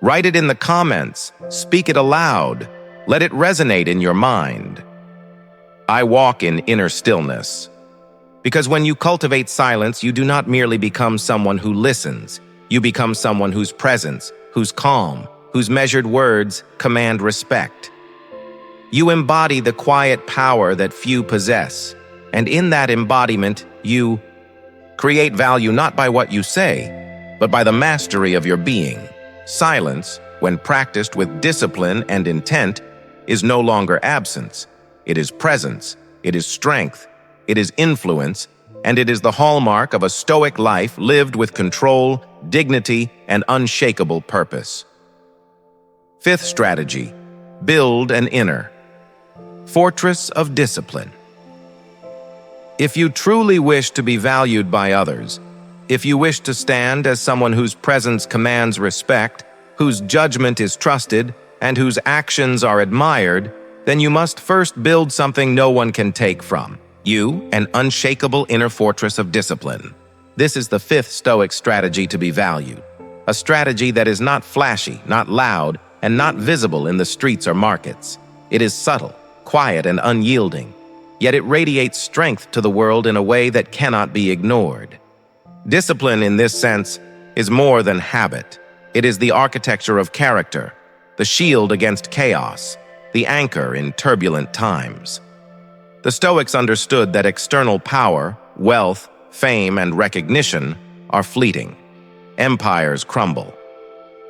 Write it in the comments, speak it aloud, let it resonate in your mind. I walk in inner stillness. Because when you cultivate silence, you do not merely become someone who listens. You become someone whose presence, whose calm, whose measured words command respect. You embody the quiet power that few possess, and in that embodiment, you create value not by what you say, but by the mastery of your being. Silence, when practiced with discipline and intent, is no longer absence. It is presence, it is strength, it is influence, and it is the hallmark of a Stoic life lived with control, dignity, and unshakable purpose. Fifth strategy, build an inner fortress of discipline. If you truly wish to be valued by others, if you wish to stand as someone whose presence commands respect, whose judgment is trusted, and whose actions are admired, then you must first build something no one can take from you, an unshakable inner fortress of discipline. This is the fifth Stoic strategy to be valued, a strategy that is not flashy, not loud, and not visible in the streets or markets. It is subtle, quiet, and unyielding, yet it radiates strength to the world in a way that cannot be ignored. Discipline, in this sense, is more than habit. It is the architecture of character, the shield against chaos, the anchor in turbulent times. The Stoics understood that external power, wealth, fame, and recognition are fleeting. Empires crumble.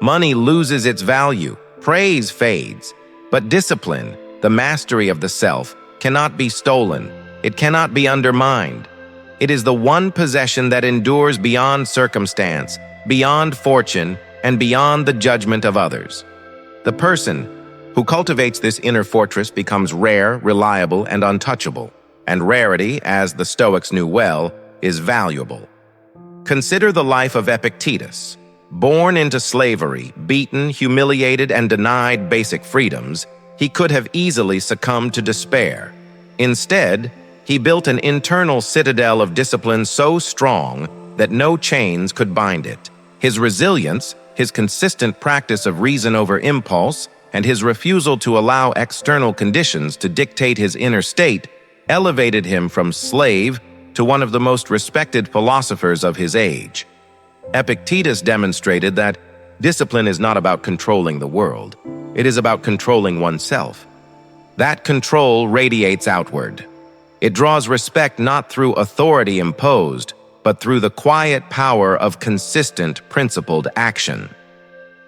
Money loses its value, praise fades, but discipline, the mastery of the self, cannot be stolen. It cannot be undermined. It is the one possession that endures beyond circumstance, beyond fortune, and beyond the judgment of others. The person who cultivates this inner fortress becomes rare, reliable, and untouchable. and rarity, as the Stoics knew well, is valuable. Consider the life of Epictetus. Born into slavery, beaten, humiliated, and denied basic freedoms, he could have easily succumbed to despair. Instead, he built an internal citadel of discipline so strong that no chains could bind it. His resilience, his consistent practice of reason over impulse, and his refusal to allow external conditions to dictate his inner state elevated him from slave to one of the most respected philosophers of his age. Epictetus demonstrated that discipline is not about controlling the world. It is about controlling oneself. That control radiates outward. It draws respect not through authority imposed, but through the quiet power of consistent, principled action.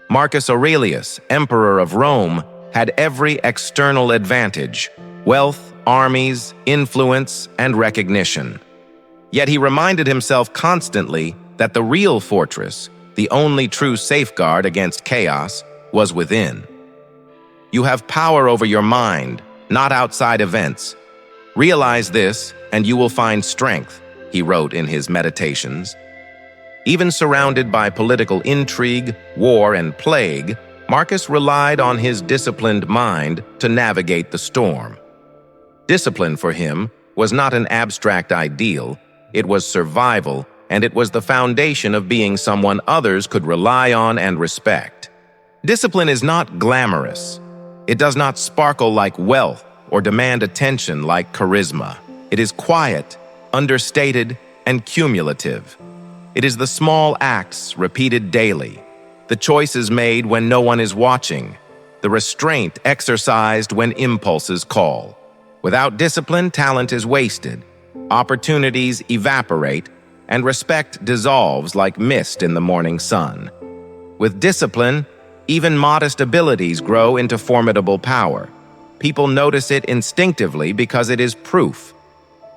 Marcus Aurelius, emperor of Rome, had every external advantage: wealth, armies, influence, and recognition. Yet he reminded himself constantly that the real fortress, the only true safeguard against chaos, was within. You have power over your mind, not outside events. Realize this, and you will find strength, he wrote in his Meditations. Even surrounded by political intrigue, war, and plague, Marcus relied on his disciplined mind to navigate the storm. Discipline for him was not an abstract ideal, it was survival, and it was the foundation of being someone others could rely on and respect. Discipline is not glamorous. It does not sparkle like wealth or demand attention like charisma. It is quiet, understated, and cumulative. It is the small acts repeated daily, the choices made when no one is watching, the restraint exercised when impulses call. Without discipline, talent is wasted, opportunities evaporate, and respect dissolves like mist in the morning sun. With discipline, even modest abilities grow into formidable power. People notice it instinctively because it is proof.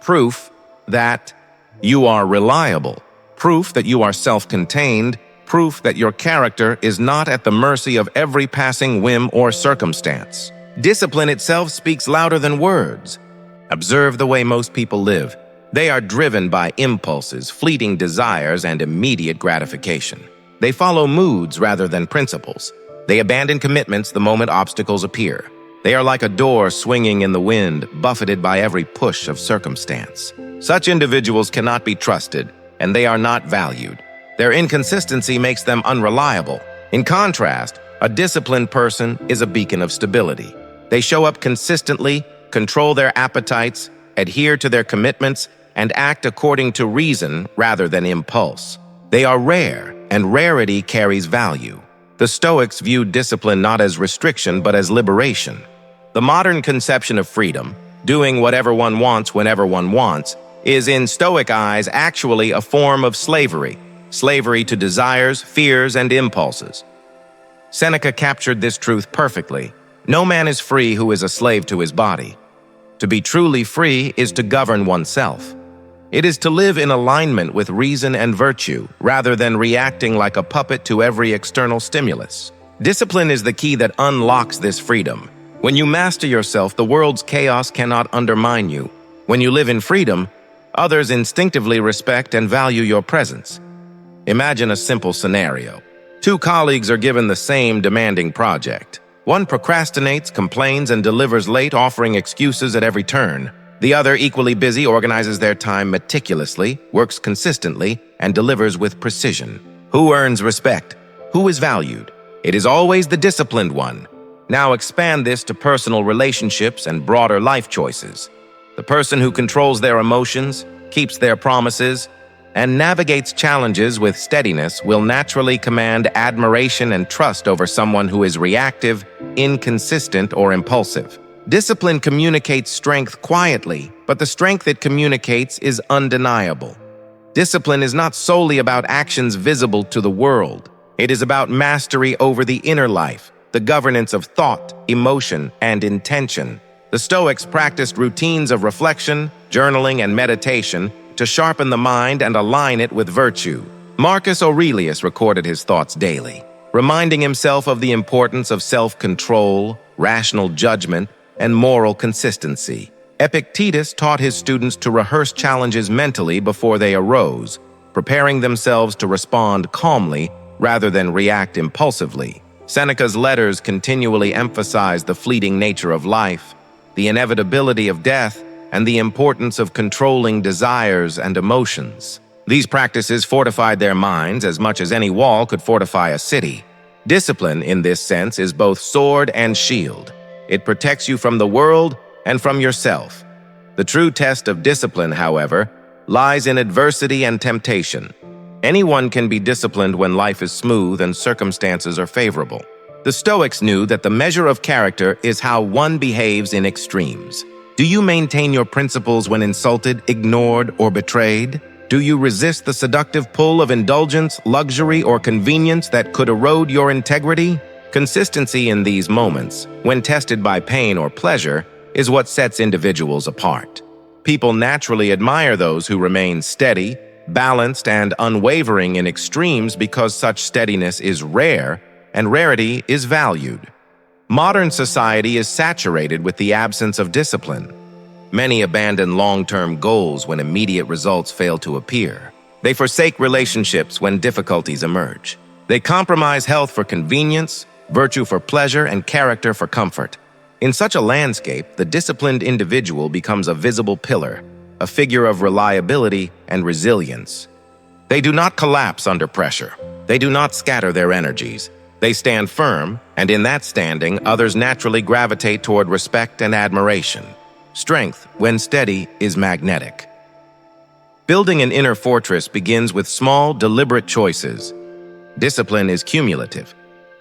Proof that you are reliable. Proof that you are self-contained. Proof that your character is not at the mercy of every passing whim or circumstance. Discipline itself speaks louder than words. Observe the way most people live. They are driven by impulses, fleeting desires, and immediate gratification. They follow moods rather than principles. They abandon commitments the moment obstacles appear. They are like a door swinging in the wind, buffeted by every push of circumstance. Such individuals cannot be trusted, and they are not valued. Their inconsistency makes them unreliable. In contrast, a disciplined person is a beacon of stability. They show up consistently, control their appetites, adhere to their commitments, and act according to reason rather than impulse. They are rare, and rarity carries value. The Stoics viewed discipline not as restriction but as liberation. The modern conception of freedom, doing whatever one wants whenever one wants, is in Stoic eyes actually a form of slavery. Slavery to desires, fears, and impulses. Seneca captured this truth perfectly. No man is free who is a slave to his body. To be truly free is to govern oneself. It is to live in alignment with reason and virtue, rather than reacting like a puppet to every external stimulus. Discipline is the key that unlocks this freedom. When you master yourself, the world's chaos cannot undermine you. When you live in freedom, others instinctively respect and value your presence. Imagine a simple scenario. Two colleagues are given the same demanding project. One procrastinates, complains, and delivers late, offering excuses at every turn. The other, equally busy, organizes their time meticulously, works consistently, and delivers with precision. Who earns respect? Who is valued? It is always the disciplined one. Now expand this to personal relationships and broader life choices. The person who controls their emotions, keeps their promises, and navigates challenges with steadiness will naturally command admiration and trust over someone who is reactive, inconsistent, or impulsive. Discipline communicates strength quietly, but the strength it communicates is undeniable. Discipline is not solely about actions visible to the world. It is about mastery over the inner life, the governance of thought, emotion, and intention. The Stoics practiced routines of reflection, journaling, and meditation to sharpen the mind and align it with virtue. Marcus Aurelius recorded his thoughts daily, reminding himself of the importance of self-control, rational judgment, and moral consistency. Epictetus taught his students to rehearse challenges mentally before they arose, preparing themselves to respond calmly rather than react impulsively. Seneca's letters continually emphasize the fleeting nature of life, the inevitability of death, and the importance of controlling desires and emotions. These practices fortified their minds as much as any wall could fortify a city. Discipline, in this sense, is both sword and shield. It protects you from the world and from yourself. The true test of discipline, however, lies in adversity and temptation. Anyone can be disciplined when life is smooth and circumstances are favorable. The Stoics knew that the measure of character is how one behaves in extremes. Do you maintain your principles when insulted, ignored, or betrayed? Do you resist the seductive pull of indulgence, luxury, or convenience that could erode your integrity? Consistency in these moments, when tested by pain or pleasure, is what sets individuals apart. People naturally admire those who remain steady, balanced, and unwavering in extremes because such steadiness is rare and rarity is valued. Modern society is saturated with the absence of discipline. Many abandon long-term goals when immediate results fail to appear. They forsake relationships when difficulties emerge. They compromise health for convenience, virtue for pleasure, and character for comfort. In such a landscape, the disciplined individual becomes a visible pillar, a figure of reliability and resilience. They do not collapse under pressure. They do not scatter their energies. They stand firm, and in that standing, others naturally gravitate toward respect and admiration. Strength, when steady, is magnetic. Building an inner fortress begins with small, deliberate choices. Discipline is cumulative.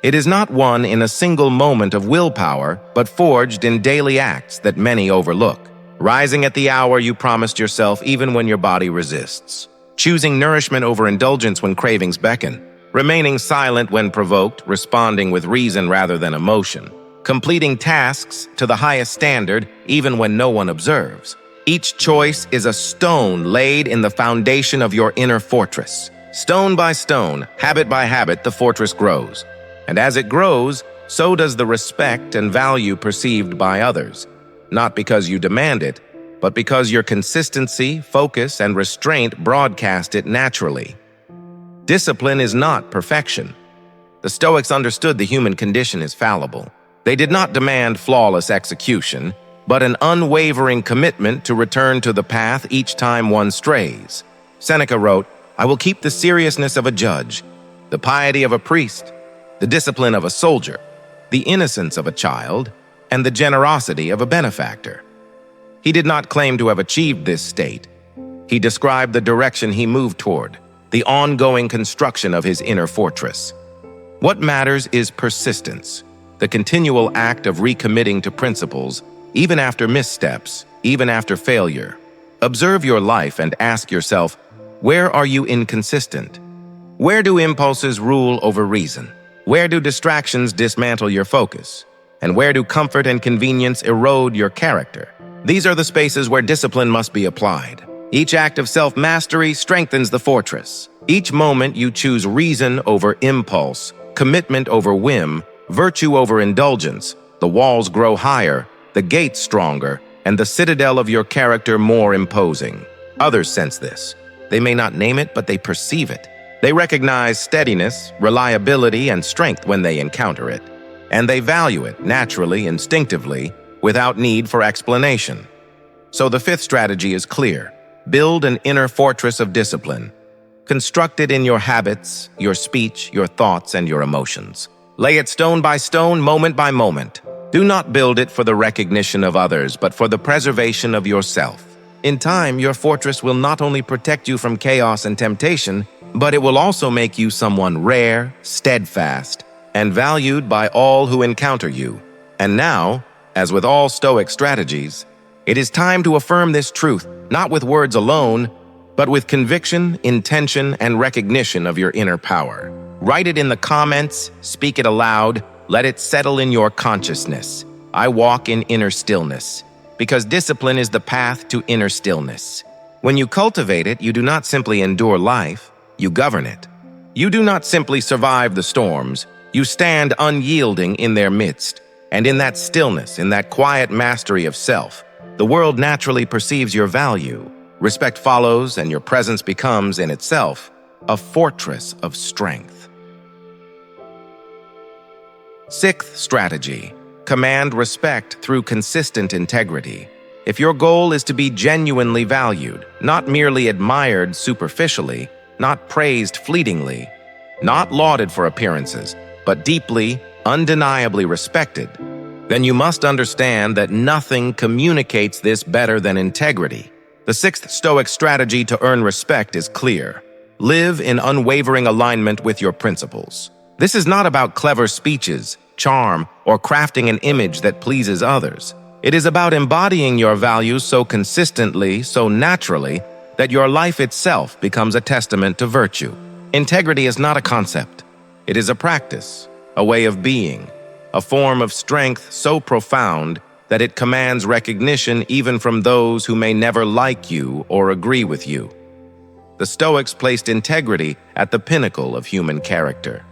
It is not won in a single moment of willpower, but forged in daily acts that many overlook. Rising at the hour you promised yourself even when your body resists. Choosing nourishment over indulgence when cravings beckon. Remaining silent when provoked, responding with reason rather than emotion. Completing tasks to the highest standard even when no one observes. Each choice is a stone laid in the foundation of your inner fortress. Stone by stone, habit by habit, the fortress grows. And as it grows, so does the respect and value perceived by others. Not because you demand it, but because your consistency, focus, and restraint broadcast it naturally. Discipline is not perfection. The Stoics understood the human condition is fallible. They did not demand flawless execution, but an unwavering commitment to return to the path each time one strays. Seneca wrote, "I will keep the seriousness of a judge, the piety of a priest, the discipline of a soldier, the innocence of a child, and the generosity of a benefactor." He did not claim to have achieved this state. He described the direction he moved toward, the ongoing construction of his inner fortress. What matters is persistence, the continual act of recommitting to principles, even after missteps, even after failure. Observe your life and ask yourself, where are you inconsistent? Where do impulses rule over reason? Where do distractions dismantle your focus? And where do comfort and convenience erode your character? These are the spaces where discipline must be applied. Each act of self-mastery strengthens the fortress. Each moment you choose reason over impulse, commitment over whim, virtue over indulgence, the walls grow higher, the gates stronger, and the citadel of your character more imposing. Others sense this. They may not name it, but they perceive it. They recognize steadiness, reliability, and strength when they encounter it. And they value it naturally, instinctively, without need for explanation. So the fifth strategy is clear. Build an inner fortress of discipline. Construct it in your habits, your speech, your thoughts, and your emotions. Lay it stone by stone, moment by moment. Do not build it for the recognition of others, but for the preservation of yourself. In time, your fortress will not only protect you from chaos and temptation, but it will also make you someone rare, steadfast, and valued by all who encounter you. And now, as with all Stoic strategies, it is time to affirm this truth, not with words alone, but with conviction, intention, and recognition of your inner power. Write it in the comments, speak it aloud, let it settle in your consciousness. I walk in inner stillness, because discipline is the path to inner stillness. When you cultivate it, you do not simply endure life, you govern it. You do not simply survive the storms, you stand unyielding in their midst. And in that stillness, in that quiet mastery of self, the world naturally perceives your value. Respect follows, and your presence becomes, in itself, a fortress of strength. Sixth strategy: command respect through consistent integrity. If your goal is to be genuinely valued, not merely admired superficially, not praised fleetingly, not lauded for appearances, but deeply, undeniably respected, then you must understand that nothing communicates this better than integrity. The sixth Stoic strategy to earn respect is clear. Live in unwavering alignment with your principles. This is not about clever speeches, charm, or crafting an image that pleases others. It is about embodying your values so consistently, so naturally, that your life itself becomes a testament to virtue. Integrity is not a concept. It is a practice, a way of being, a form of strength so profound that it commands recognition even from those who may never like you or agree with you. The Stoics placed integrity at the pinnacle of human character.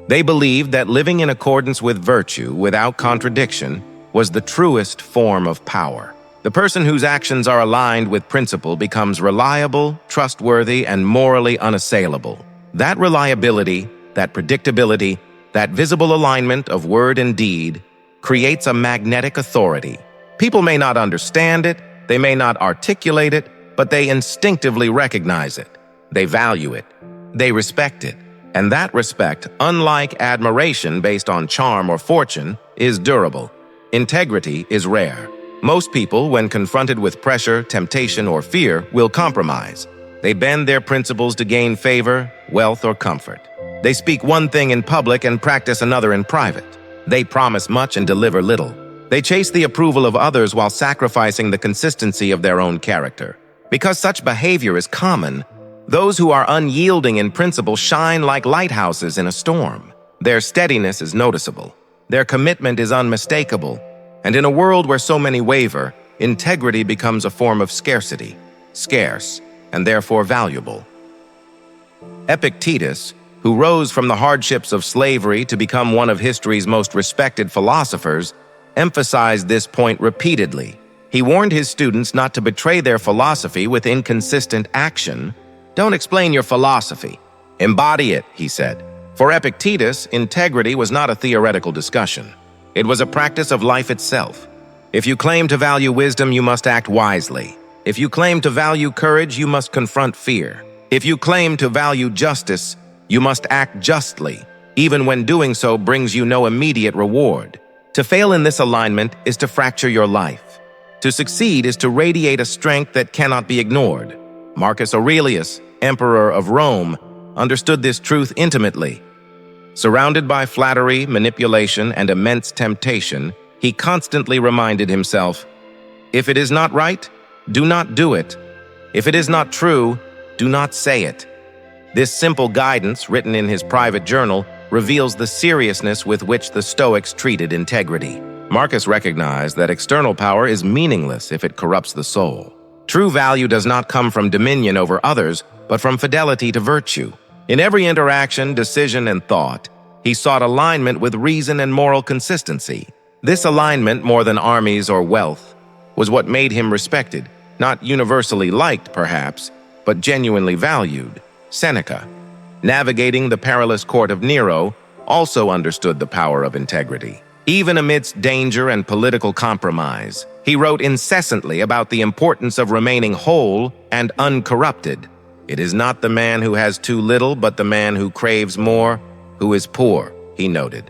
They believed that living in accordance with virtue without contradiction was the truest form of power. The person whose actions are aligned with principle becomes reliable, trustworthy, and morally unassailable. That reliability, that predictability, that visible alignment of word and deed creates a magnetic authority. People may not understand it, they may not articulate it, but they instinctively recognize it. They value it. They respect it. And that respect, unlike admiration based on charm or fortune, is durable. Integrity is rare. Most people, when confronted with pressure, temptation, or fear, will compromise. They bend their principles to gain favor, wealth, or comfort. They speak one thing in public and practice another in private. They promise much and deliver little. They chase the approval of others while sacrificing the consistency of their own character. Because such behavior is common, those who are unyielding in principle shine like lighthouses in a storm. Their steadiness is noticeable. Their commitment is unmistakable. And in a world where so many waver, integrity becomes a form of scarcity, scarce, and therefore valuable. Epictetus, who rose from the hardships of slavery to become one of history's most respected philosophers, emphasized this point repeatedly. He warned his students not to betray their philosophy with inconsistent action. Don't explain your philosophy. Embody it, he said. For Epictetus, integrity was not a theoretical discussion. It was a practice of life itself. If you claim to value wisdom, you must act wisely. If you claim to value courage, you must confront fear. If you claim to value justice, you must act justly, even when doing so brings you no immediate reward. To fail in this alignment is to fracture your life. To succeed is to radiate a strength that cannot be ignored. Marcus Aurelius, Emperor of Rome, understood this truth intimately. Surrounded by flattery, manipulation, and immense temptation, he constantly reminded himself, "If it is not right, do not do it. If it is not true, do not say it." This simple guidance, written in his private journal, reveals the seriousness with which the Stoics treated integrity. Marcus recognized that external power is meaningless if it corrupts the soul. True value does not come from dominion over others, but from fidelity to virtue. In every interaction, decision, and thought, he sought alignment with reason and moral consistency. This alignment, more than armies or wealth, was what made him respected, not universally liked, perhaps, but genuinely valued. Seneca, navigating the perilous court of Nero, also understood the power of integrity. Even amidst danger and political compromise, he wrote incessantly about the importance of remaining whole and uncorrupted. It is not the man who has too little, but the man who craves more, who is poor, he noted.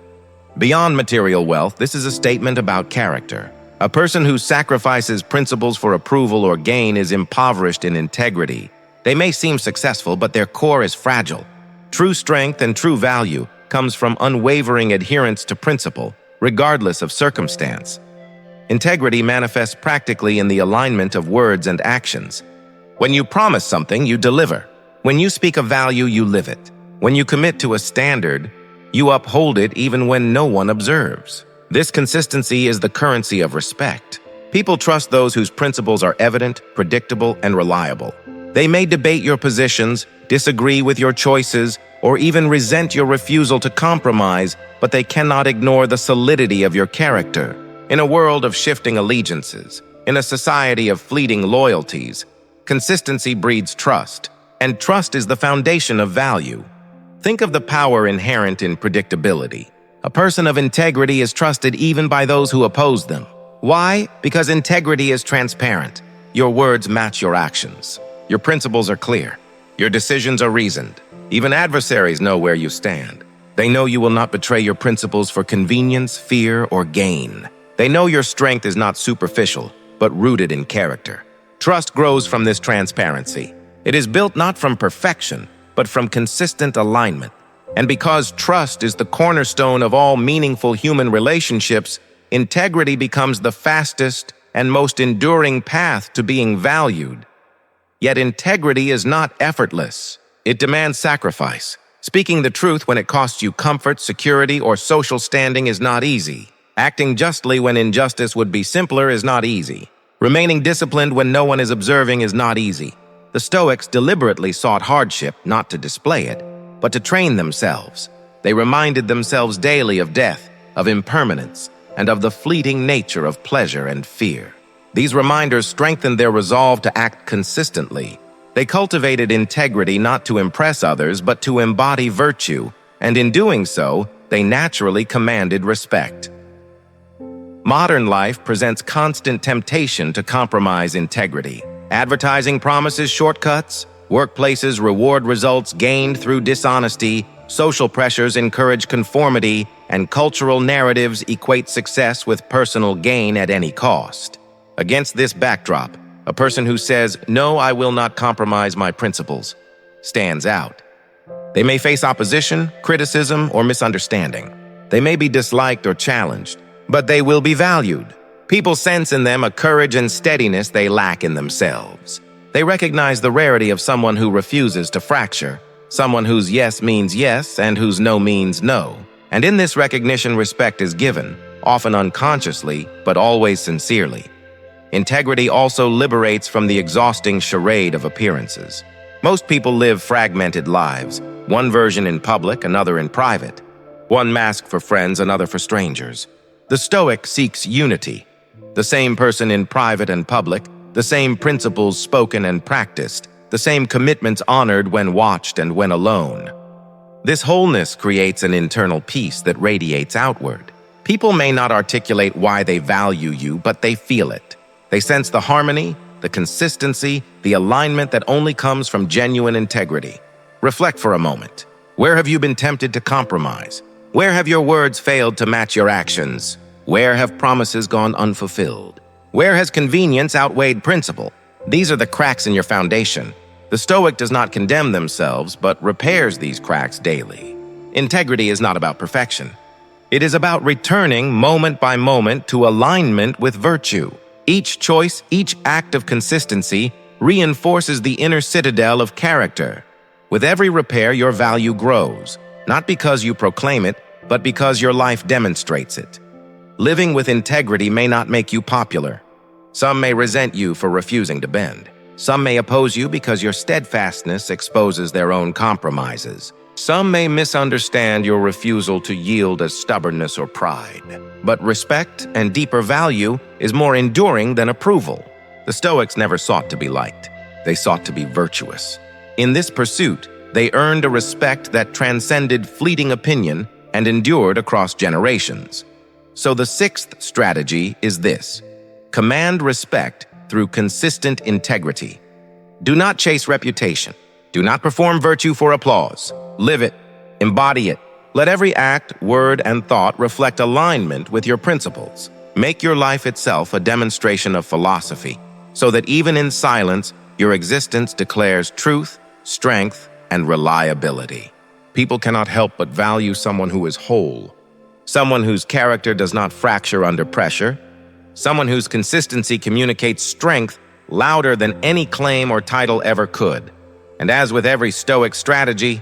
Beyond material wealth, this is a statement about character. A person who sacrifices principles for approval or gain is impoverished in integrity. They may seem successful, but their core is fragile. True strength and true value comes from unwavering adherence to principle, regardless of circumstance. Integrity manifests practically in the alignment of words and actions. When you promise something, you deliver. When you speak a value, you live it. When you commit to a standard, you uphold it even when no one observes. This consistency is the currency of respect. People trust those whose principles are evident, predictable, and reliable. They may debate your positions, disagree with your choices, or even resent your refusal to compromise, but they cannot ignore the solidity of your character. In a world of shifting allegiances, In a society of fleeting loyalties, consistency breeds trust, and trust is the foundation of value. Think of the power inherent in predictability. A person of integrity is trusted even by those who oppose them. Why? Because integrity is transparent. Your words match your actions. Your principles are clear. Your decisions are reasoned. Even adversaries know where you stand. They know you will not betray your principles for convenience, fear, or gain. They know your strength is not superficial, but rooted in character. Trust grows from this transparency. It is built not from perfection, but from consistent alignment. And because trust is the cornerstone of all meaningful human relationships, integrity becomes the fastest and most enduring path to being valued. Yet integrity is not effortless. It demands sacrifice. Speaking the truth when it costs you comfort, security, or social standing is not easy. Acting justly when injustice would be simpler is not easy. Remaining disciplined when no one is observing is not easy. The Stoics deliberately sought hardship not to display it, but to train themselves. They reminded themselves daily of death, of impermanence, and of the fleeting nature of pleasure and fear. These reminders strengthened their resolve to act consistently. They cultivated integrity not to impress others, but to embody virtue, and in doing so, they naturally commanded respect. Modern life presents constant temptation to compromise integrity. Advertising promises shortcuts, workplaces reward results gained through dishonesty, social pressures encourage conformity, and cultural narratives equate success with personal gain at any cost. Against this backdrop, a person who says, "No, I will not compromise my principles," stands out. They may face opposition, criticism, or misunderstanding. They may be disliked or challenged, but they will be valued. People sense in them a courage and steadiness they lack in themselves. They recognize the rarity of someone who refuses to fracture, someone whose yes means yes and whose no means no. And in this recognition, respect is given, often unconsciously, but always sincerely. Integrity also liberates from the exhausting charade of appearances. Most people live fragmented lives, one version in public, another in private. One mask for friends, another for strangers. The Stoic seeks unity. The same person in private and public, the same principles spoken and practiced, the same commitments honored when watched and when alone. This wholeness creates an internal peace that radiates outward. People may not articulate why they value you, but they feel it. They sense the harmony, the consistency, the alignment that only comes from genuine integrity. Reflect for a moment. Where have you been tempted to compromise? Where have your words failed to match your actions? Where have promises gone unfulfilled? Where has convenience outweighed principle? These are the cracks in your foundation. The Stoic does not condemn themselves, but repairs these cracks daily. Integrity is not about perfection. It is about returning moment by moment to alignment with virtue. Each choice, each act of consistency reinforces the inner citadel of character. With every repair, your value grows, not because you proclaim it, but because your life demonstrates it. Living with integrity may not make you popular. Some may resent you for refusing to bend. Some may oppose you because your steadfastness exposes their own compromises. Some may misunderstand your refusal to yield as stubbornness or pride. But respect and deeper value is more enduring than approval. The Stoics never sought to be liked. They sought to be virtuous. In this pursuit, they earned a respect that transcended fleeting opinion and endured across generations. So the sixth strategy is this: command respect through consistent integrity. Do not chase reputation. Do not perform virtue for applause. Live it. Embody it. Let every act, word, and thought reflect alignment with your principles. Make your life itself a demonstration of philosophy, so that even in silence, your existence declares truth, strength, and reliability. People cannot help but value someone who is whole, someone whose character does not fracture under pressure, someone whose consistency communicates strength louder than any claim or title ever could. And as with every Stoic strategy,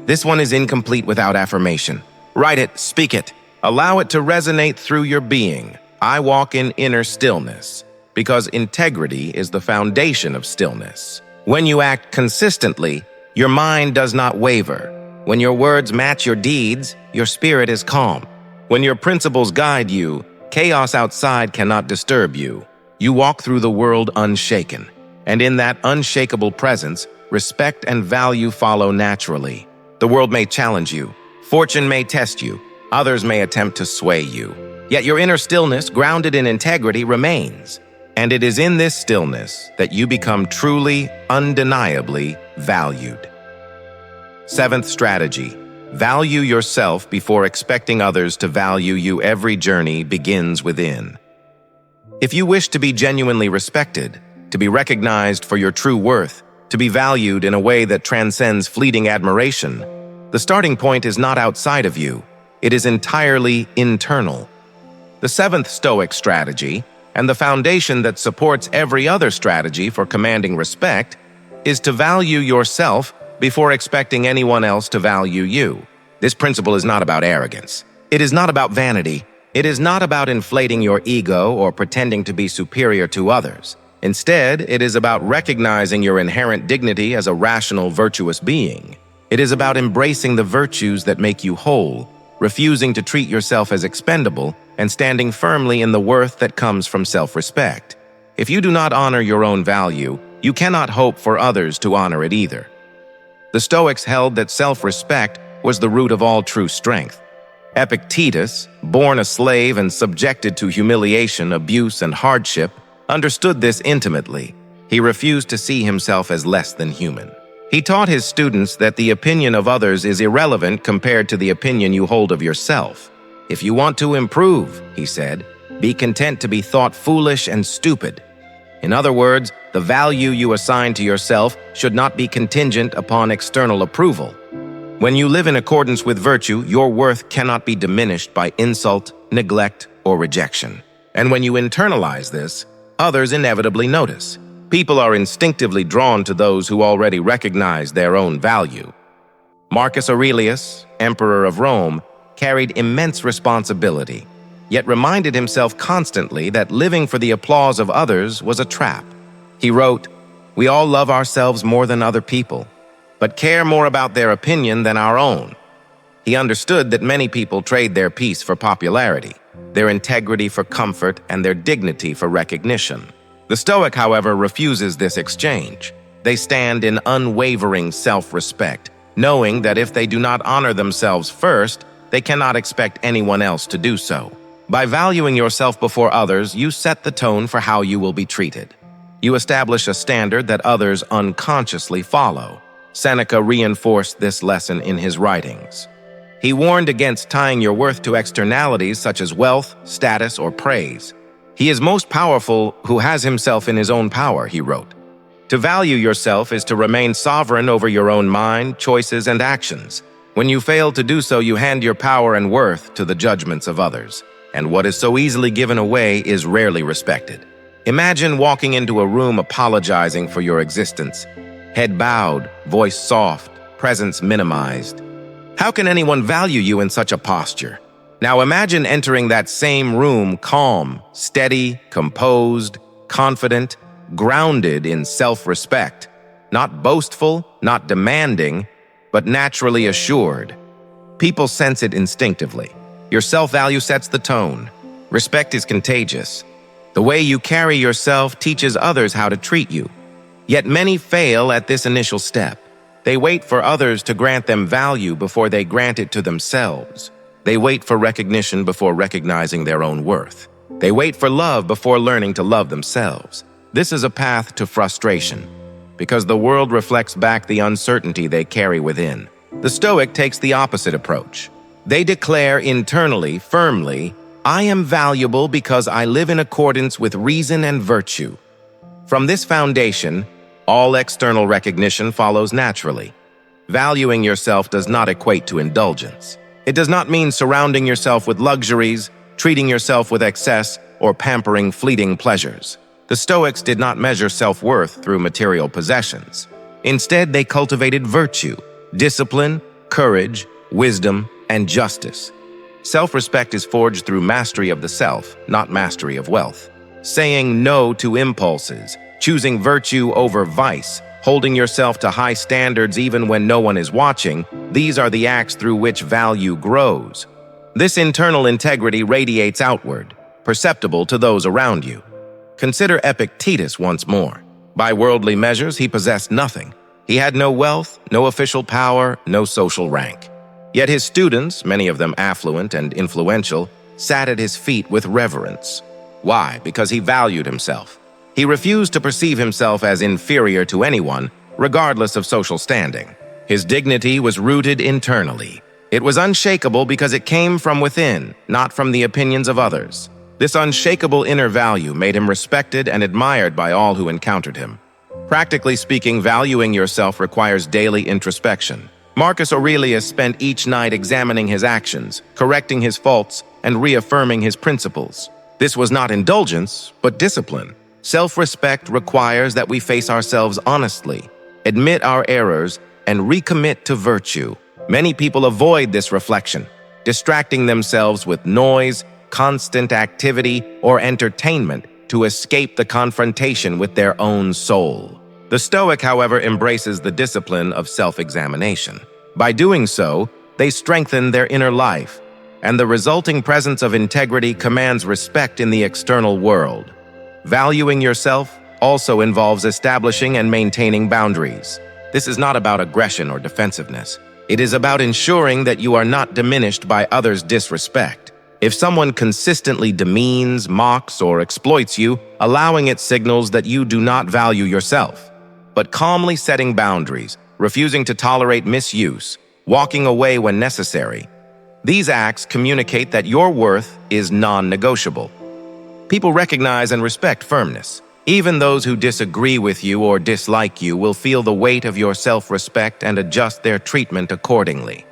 this one is incomplete without affirmation. Write it, speak it, allow it to resonate through your being. I walk in inner stillness, because integrity is the foundation of stillness. When you act consistently, your mind does not waver. When your words match your deeds, your spirit is calm. When your principles guide you, chaos outside cannot disturb you. you walk through the world unshaken, and in that unshakable presence, respect and value follow naturally. The world may challenge you, fortune may test you, others may attempt to sway you. Yet your inner stillness, grounded in integrity, remains. And it is in this stillness that you become truly, undeniably valued. Seventh strategy: value yourself before expecting others to value you. Every journey begins within. If you wish to be genuinely respected, to be recognized for your true worth, to be valued in a way that transcends fleeting admiration, the starting point is not outside of you. It is entirely internal. The seventh Stoic strategy, and the foundation that supports every other strategy for commanding respect, is to value yourself before expecting anyone else to value you. This principle is not about arrogance. It is not about vanity. It is not about inflating your ego or pretending to be superior to others. Instead, it is about recognizing your inherent dignity as a rational, virtuous being. It is about embracing the virtues that make you whole, refusing to treat yourself as expendable, and standing firmly in the worth that comes from self-respect. If you do not honor your own value, you cannot hope for others to honor it either. The Stoics held that self-respect was the root of all true strength. Epictetus, born a slave and subjected to humiliation, abuse, and hardship, understood this intimately. He refused to see himself as less than human. He taught his students that the opinion of others is irrelevant compared to the opinion you hold of yourself. If you want to improve, he said, be content to be thought foolish and stupid. In other words, the value you assign to yourself should not be contingent upon external approval. When you live in accordance with virtue, your worth cannot be diminished by insult, neglect, or rejection. And when you internalize this, others inevitably notice. People are instinctively drawn to those who already recognize their own value. Marcus Aurelius, Emperor of Rome, carried immense responsibility, yet reminded himself constantly that living for the applause of others was a trap. He wrote, "We all love ourselves more than other people, but care more about their opinion than our own." He understood that many people trade their peace for popularity, their integrity for comfort, and their dignity for recognition. The Stoic, however, refuses this exchange. They stand in unwavering self-respect, knowing that if they do not honor themselves first, they cannot expect anyone else to do so. By valuing yourself before others, you set the tone for how you will be treated. You establish a standard that others unconsciously follow. Seneca reinforced this lesson in his writings. He warned against tying your worth to externalities such as wealth, status, or praise. "He is most powerful who has himself in his own power," he wrote. To value yourself is to remain sovereign over your own mind, choices, and actions. When you fail to do so, you hand your power and worth to the judgments of others. And what is so easily given away is rarely respected. Imagine walking into a room apologizing for your existence. Head bowed, voice soft, presence minimized. How can anyone value you in such a posture? Now imagine entering that same room calm, steady, composed, confident, grounded in self-respect. Not boastful, not demanding, but naturally assured. People sense it instinctively. Your self-value sets the tone. Respect is contagious. The way you carry yourself teaches others how to treat you. Yet many fail at this initial step. They wait for others to grant them value before they grant it to themselves. They wait for recognition before recognizing their own worth. They wait for love before learning to love themselves. This is a path to frustration, because the world reflects back the uncertainty they carry within. The Stoic takes the opposite approach. They declare internally, firmly, "I am valuable because I live in accordance with reason and virtue." From this foundation, all external recognition follows naturally. Valuing yourself does not equate to indulgence. It does not mean surrounding yourself with luxuries, treating yourself with excess, or pampering fleeting pleasures. The Stoics did not measure self-worth through material possessions. Instead, they cultivated virtue, discipline, courage, wisdom, and justice. Self-respect is forged through mastery of the self, not mastery of wealth. Saying no to impulses, choosing virtue over vice, holding yourself to high standards even when no one is watching, these are the acts through which value grows. This internal integrity radiates outward, perceptible to those around you. Consider Epictetus once more. By worldly measures, he possessed nothing. He had no wealth, no official power, no social rank. Yet his students, many of them affluent and influential, sat at his feet with reverence. Why? Because he valued himself. He refused to perceive himself as inferior to anyone, regardless of social standing. His dignity was rooted internally. It was unshakable because it came from within, not from the opinions of others. This unshakable inner value made him respected and admired by all who encountered him. Practically speaking, valuing yourself requires daily introspection. Marcus Aurelius spent each night examining his actions, correcting his faults, and reaffirming his principles. This was not indulgence, but discipline. Self-respect requires that we face ourselves honestly, admit our errors, and recommit to virtue. Many people avoid this reflection, distracting themselves with noise, constant activity, or entertainment to escape the confrontation with their own soul. The Stoic, however, embraces the discipline of self-examination. By doing so, they strengthen their inner life, and the resulting presence of integrity commands respect in the external world. Valuing yourself also involves establishing and maintaining boundaries. This is not about aggression or defensiveness. It is about ensuring that you are not diminished by others' disrespect. If someone consistently demeans, mocks, or exploits you, allowing it signals that you do not value yourself. But calmly setting boundaries, refusing to tolerate misuse, walking away when necessary, these acts communicate that your worth is non-negotiable. People recognize and respect firmness. Even those who disagree with you or dislike you will feel the weight of your self-respect and adjust their treatment accordingly.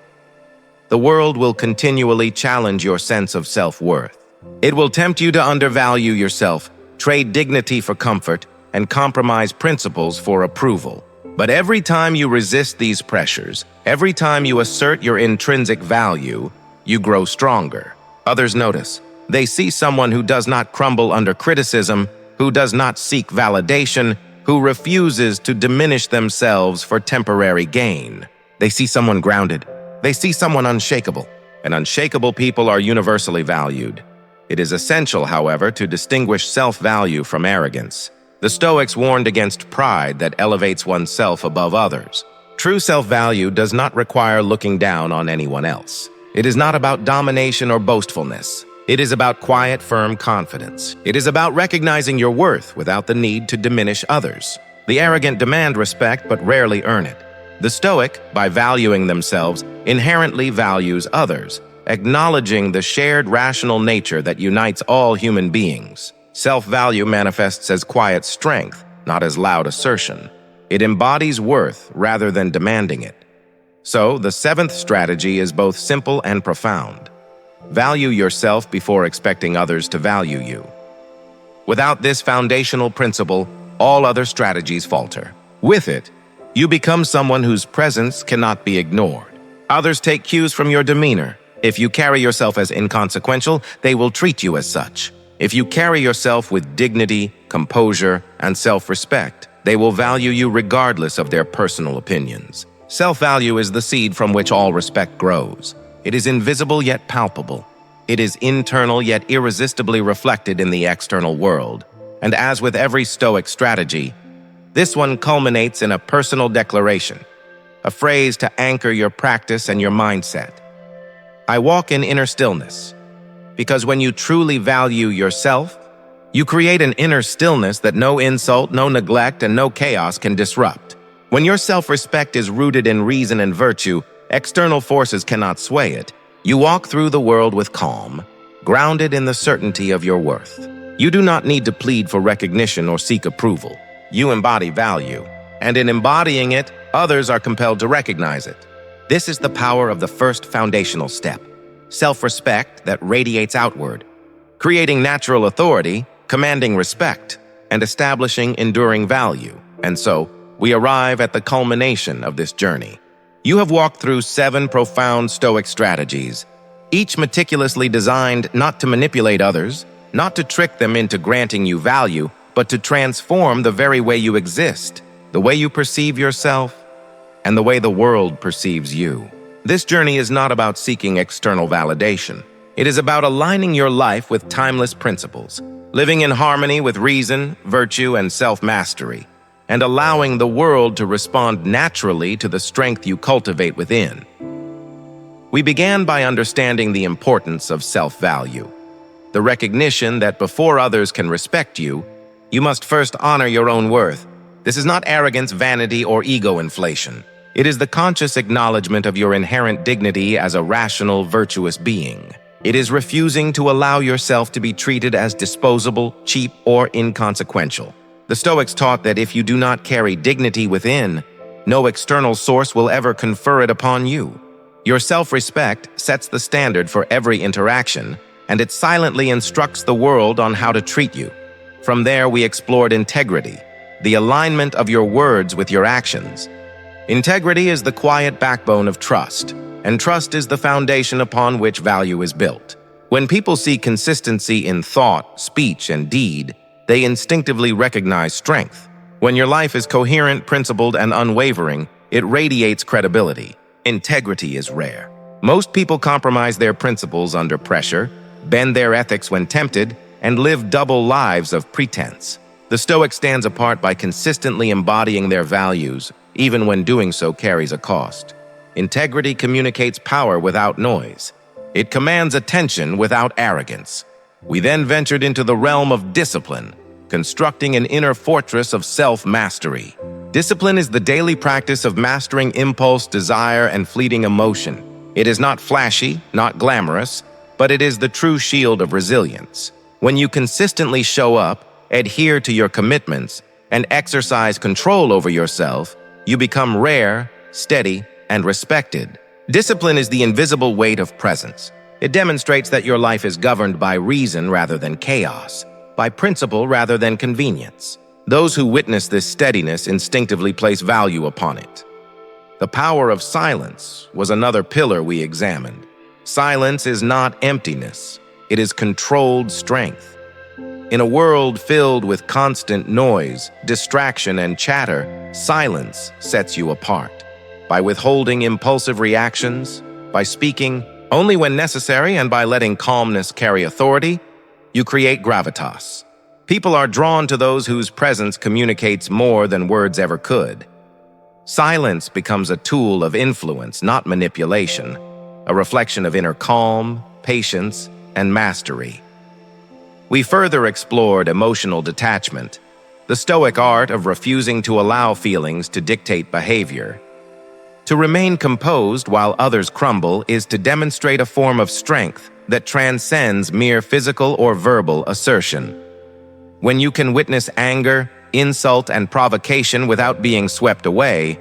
The world will continually challenge your sense of self-worth. It will tempt you to undervalue yourself, trade dignity for comfort, and compromise principles for approval. But every time you resist these pressures, every time you assert your intrinsic value, you grow stronger. Others notice. They see someone who does not crumble under criticism, who does not seek validation, who refuses to diminish themselves for temporary gain. They see someone grounded. They see someone unshakable. And unshakable people are universally valued. It is essential, however, to distinguish self-value from arrogance. The Stoics warned against pride that elevates oneself above others. True self-value does not require looking down on anyone else. It is not about domination or boastfulness. It is about quiet, firm confidence. It is about recognizing your worth without the need to diminish others. The arrogant demand respect but rarely earn it. The Stoic, by valuing themselves, inherently values others, acknowledging the shared rational nature that unites all human beings. Self-value manifests as quiet strength, not as loud assertion. It embodies worth rather than demanding it. So, the seventh strategy is both simple and profound. Value yourself before expecting others to value you. Without this foundational principle, all other strategies falter. With it, you become someone whose presence cannot be ignored. Others take cues from your demeanor. If you carry yourself as inconsequential, they will treat you as such. If you carry yourself with dignity, composure, and self-respect, they will value you regardless of their personal opinions. Self-value is the seed from which all respect grows. It is invisible yet palpable. It is internal yet irresistibly reflected in the external world. And as with every Stoic strategy, this one culminates in a personal declaration, a phrase to anchor your practice and your mindset. I walk in inner stillness, because when you truly value yourself, you create an inner stillness that no insult, no neglect, and no chaos can disrupt. When your self-respect is rooted in reason and virtue, external forces cannot sway it. You walk through the world with calm, grounded in the certainty of your worth. You do not need to plead for recognition or seek approval. You embody value, and in embodying it, others are compelled to recognize it. This is the power of the first foundational step, self-respect that radiates outward, creating natural authority, commanding respect, and establishing enduring value. And so, we arrive at the culmination of this journey. You have walked through 7 profound Stoic strategies, each meticulously designed not to manipulate others, not to trick them into granting you value, but to transform the very way you exist, the way you perceive yourself, and the way the world perceives you. This journey is not about seeking external validation. It is about aligning your life with timeless principles, living in harmony with reason, virtue, and self-mastery, and allowing the world to respond naturally to the strength you cultivate within. We began by understanding the importance of self-value, the recognition that before others can respect you, you must first honor your own worth. This is not arrogance, vanity, or ego inflation. It is the conscious acknowledgement of your inherent dignity as a rational, virtuous being. It is refusing to allow yourself to be treated as disposable, cheap, or inconsequential. The Stoics taught that if you do not carry dignity within, no external source will ever confer it upon you. Your self-respect sets the standard for every interaction, and it silently instructs the world on how to treat you. From there, we explored integrity, the alignment of your words with your actions. Integrity is the quiet backbone of trust, and trust is the foundation upon which value is built. When people see consistency in thought, speech, and deed, they instinctively recognize strength. When your life is coherent, principled, and unwavering, it radiates credibility. Integrity is rare. Most people compromise their principles under pressure, bend their ethics when tempted, and live double lives of pretense. The Stoic stands apart by consistently embodying their values, even when doing so carries a cost. Integrity communicates power without noise. It commands attention without arrogance. We then ventured into the realm of discipline, constructing an inner fortress of self-mastery. Discipline is the daily practice of mastering impulse, desire, and fleeting emotion. It is not flashy, not glamorous, but it is the true shield of resilience. When you consistently show up, adhere to your commitments, and exercise control over yourself, you become rare, steady, and respected. Discipline is the invisible weight of presence. It demonstrates that your life is governed by reason rather than chaos, by principle rather than convenience. Those who witness this steadiness instinctively place value upon it. The power of silence was another pillar we examined. Silence is not emptiness. It is controlled strength. In a world filled with constant noise, distraction, and chatter, silence sets you apart. By withholding impulsive reactions, by speaking only when necessary, and by letting calmness carry authority, you create gravitas. People are drawn to those whose presence communicates more than words ever could. Silence becomes a tool of influence, not manipulation, a reflection of inner calm, patience, and mastery. We further explored emotional detachment, the Stoic art of refusing to allow feelings to dictate behavior. To remain composed while others crumble is to demonstrate a form of strength that transcends mere physical or verbal assertion. When you can witness anger, insult, and provocation without being swept away,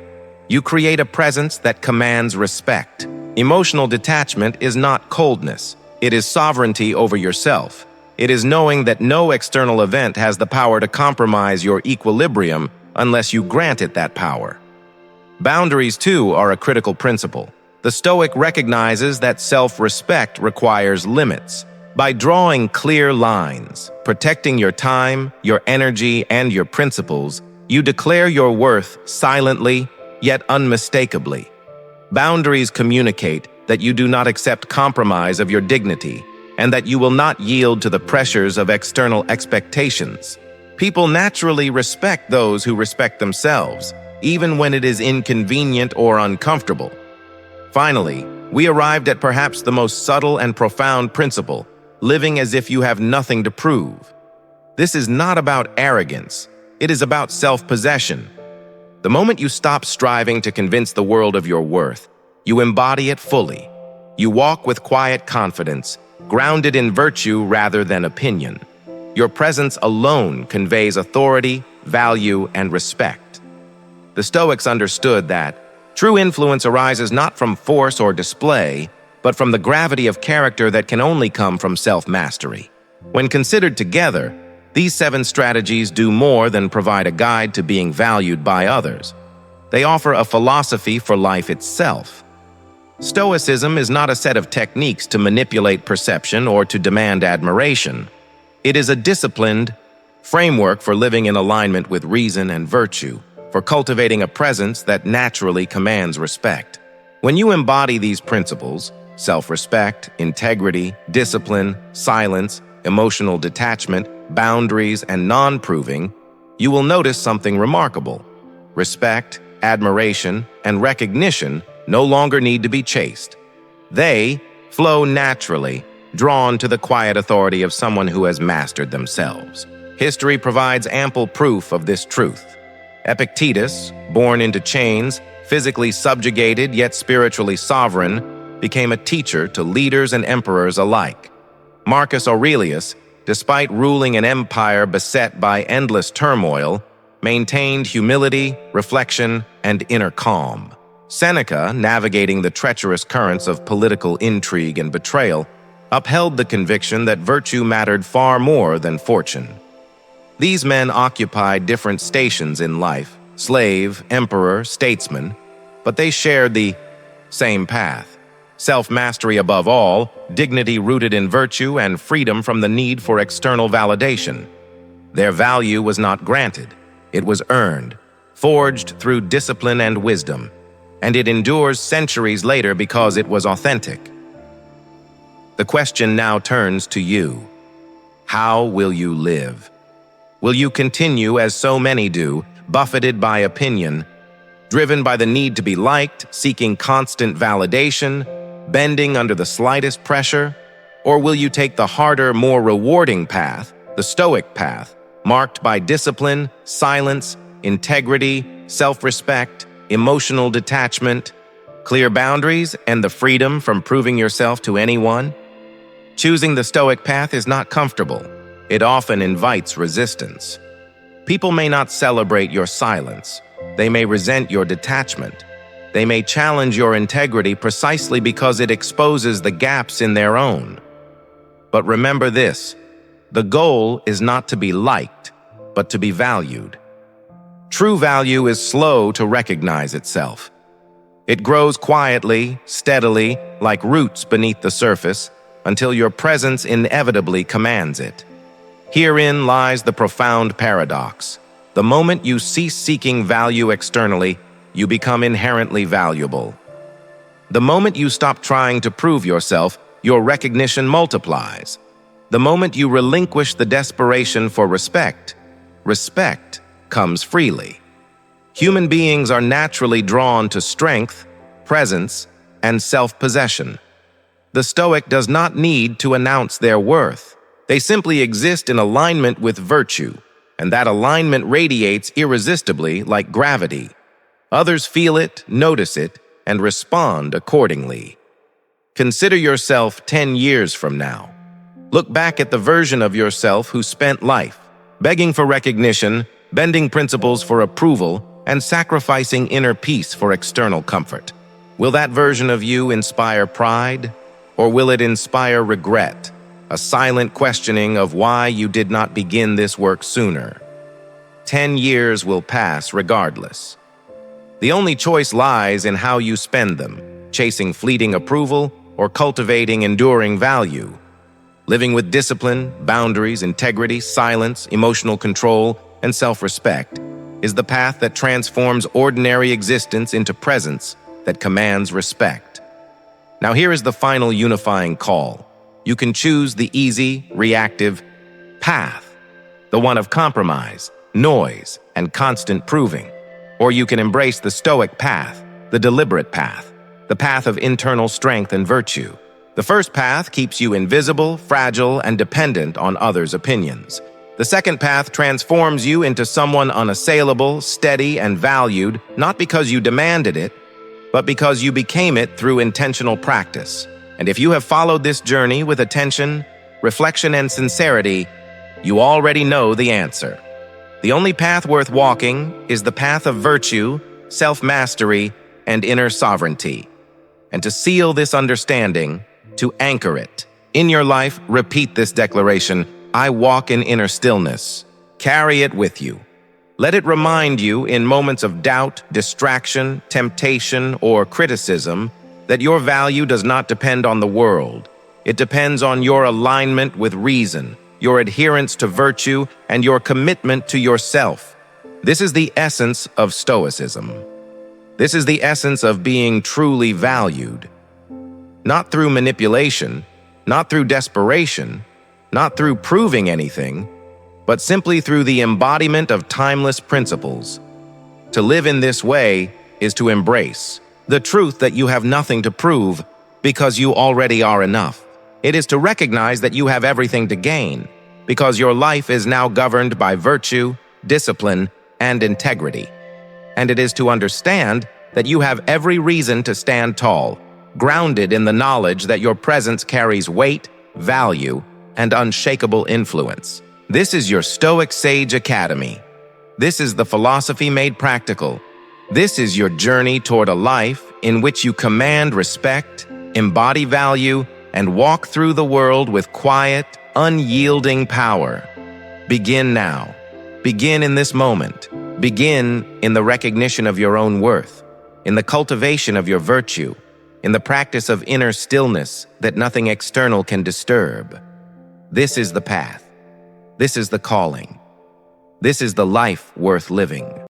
you create a presence that commands respect. Emotional detachment is not coldness. It is sovereignty over yourself. It is knowing that no external event has the power to compromise your equilibrium unless you grant it that power. Boundaries, too, are a critical principle. The Stoic recognizes that self-respect requires limits. By drawing clear lines, protecting your time, your energy, and your principles, you declare your worth silently, yet unmistakably. Boundaries communicate that you do not accept compromise of your dignity, and that you will not yield to the pressures of external expectations. People naturally respect those who respect themselves, even when it is inconvenient or uncomfortable. Finally, we arrived at perhaps the most subtle and profound principle: living as if you have nothing to prove. This is not about arrogance. It is about self-possession. The moment you stop striving to convince the world of your worth, you embody it fully. You walk with quiet confidence, grounded in virtue rather than opinion. Your presence alone conveys authority, value, and respect. The Stoics understood that true influence arises not from force or display, but from the gravity of character that can only come from self-mastery. When considered together, these 7 strategies do more than provide a guide to being valued by others. They offer a philosophy for life itself. Stoicism is not a set of techniques to manipulate perception or to demand admiration. It is a disciplined framework for living in alignment with reason and virtue, for cultivating a presence that naturally commands respect. When you embody these principles, self-respect, integrity, discipline, silence, emotional detachment, boundaries, and non-proving, you will notice something remarkable. Respect, admiration, and recognition no longer need to be chased. They flow naturally, drawn to the quiet authority of someone who has mastered themselves. History provides ample proof of this truth. Epictetus, born into chains, physically subjugated yet spiritually sovereign, became a teacher to leaders and emperors alike. Marcus Aurelius, despite ruling an empire beset by endless turmoil, maintained humility, reflection, and inner calm. Seneca, navigating the treacherous currents of political intrigue and betrayal, upheld the conviction that virtue mattered far more than fortune. These men occupied different stations in life, slave, emperor, statesman, but they shared the same path. Self-mastery above all, dignity rooted in virtue, and freedom from the need for external validation. Their value was not granted. It was earned, forged through discipline and wisdom, and it endures centuries later because it was authentic. The question now turns to you. How will you live? Will you continue as so many do, buffeted by opinion, driven by the need to be liked, seeking constant validation, bending under the slightest pressure? Or will you take the harder, more rewarding path, the Stoic path, marked by discipline, silence, integrity, self-respect, emotional detachment, clear boundaries, and the freedom from proving yourself to anyone? Choosing the Stoic path is not comfortable. It often invites resistance. People may not celebrate your silence. They may resent your detachment. They may challenge your integrity precisely because it exposes the gaps in their own. But remember this: the goal is not to be liked, but to be valued. True value is slow to recognize itself. It grows quietly, steadily, like roots beneath the surface, until your presence inevitably commands it. Herein lies the profound paradox. The moment you cease seeking value externally, you become inherently valuable. The moment you stop trying to prove yourself, your recognition multiplies. The moment you relinquish the desperation for respect, respect comes freely. Human beings are naturally drawn to strength, presence, and self-possession. The Stoic does not need to announce their worth. They simply exist in alignment with virtue, and that alignment radiates irresistibly like gravity. Others feel it, notice it, and respond accordingly. Consider yourself 10 years from now. Look back at the version of yourself who spent life begging for recognition, bending principles for approval, and sacrificing inner peace for external comfort. Will that version of you inspire pride, or will it inspire regret, a silent questioning of why you did not begin this work sooner? 10 years will pass regardless. The only choice lies in how you spend them, chasing fleeting approval or cultivating enduring value. Living with discipline, boundaries, integrity, silence, emotional control, and self-respect is the path that transforms ordinary existence into presence that commands respect. Now here is the final unifying call. You can choose the easy, reactive path, the one of compromise, noise, and constant proving. Or you can embrace the Stoic path, the deliberate path, the path of internal strength and virtue. The first path keeps you invisible, fragile, and dependent on others' opinions. The second path transforms you into someone unassailable, steady, and valued, not because you demanded it, but because you became it through intentional practice. And if you have followed this journey with attention, reflection, and sincerity, you already know the answer. The only path worth walking is the path of virtue, self-mastery, and inner sovereignty. And to seal this understanding, to anchor it in your life, repeat this declaration: I walk in inner stillness. Carry it with you. Let it remind you in moments of doubt, distraction, temptation, or criticism that your value does not depend on the world. It depends on your alignment with reason, your adherence to virtue, and your commitment to yourself. This is the essence of Stoicism. This is the essence of being truly valued. Not through manipulation, not through desperation, not through proving anything, but simply through the embodiment of timeless principles. To live in this way is to embrace the truth that you have nothing to prove because you already are enough. It is to recognize that you have everything to gain because your life is now governed by virtue, discipline, and integrity. And it is to understand that you have every reason to stand tall, grounded in the knowledge that your presence carries weight, value, and unshakable influence. This is your Stoic Sage Academy. This is the philosophy made practical. This is your journey toward a life in which you command respect, embody value, and walk through the world with quiet, unyielding power. Begin now. Begin in this moment. Begin in the recognition of your own worth, in the cultivation of your virtue, in the practice of inner stillness that nothing external can disturb. This is the path. This is the calling. This is the life worth living.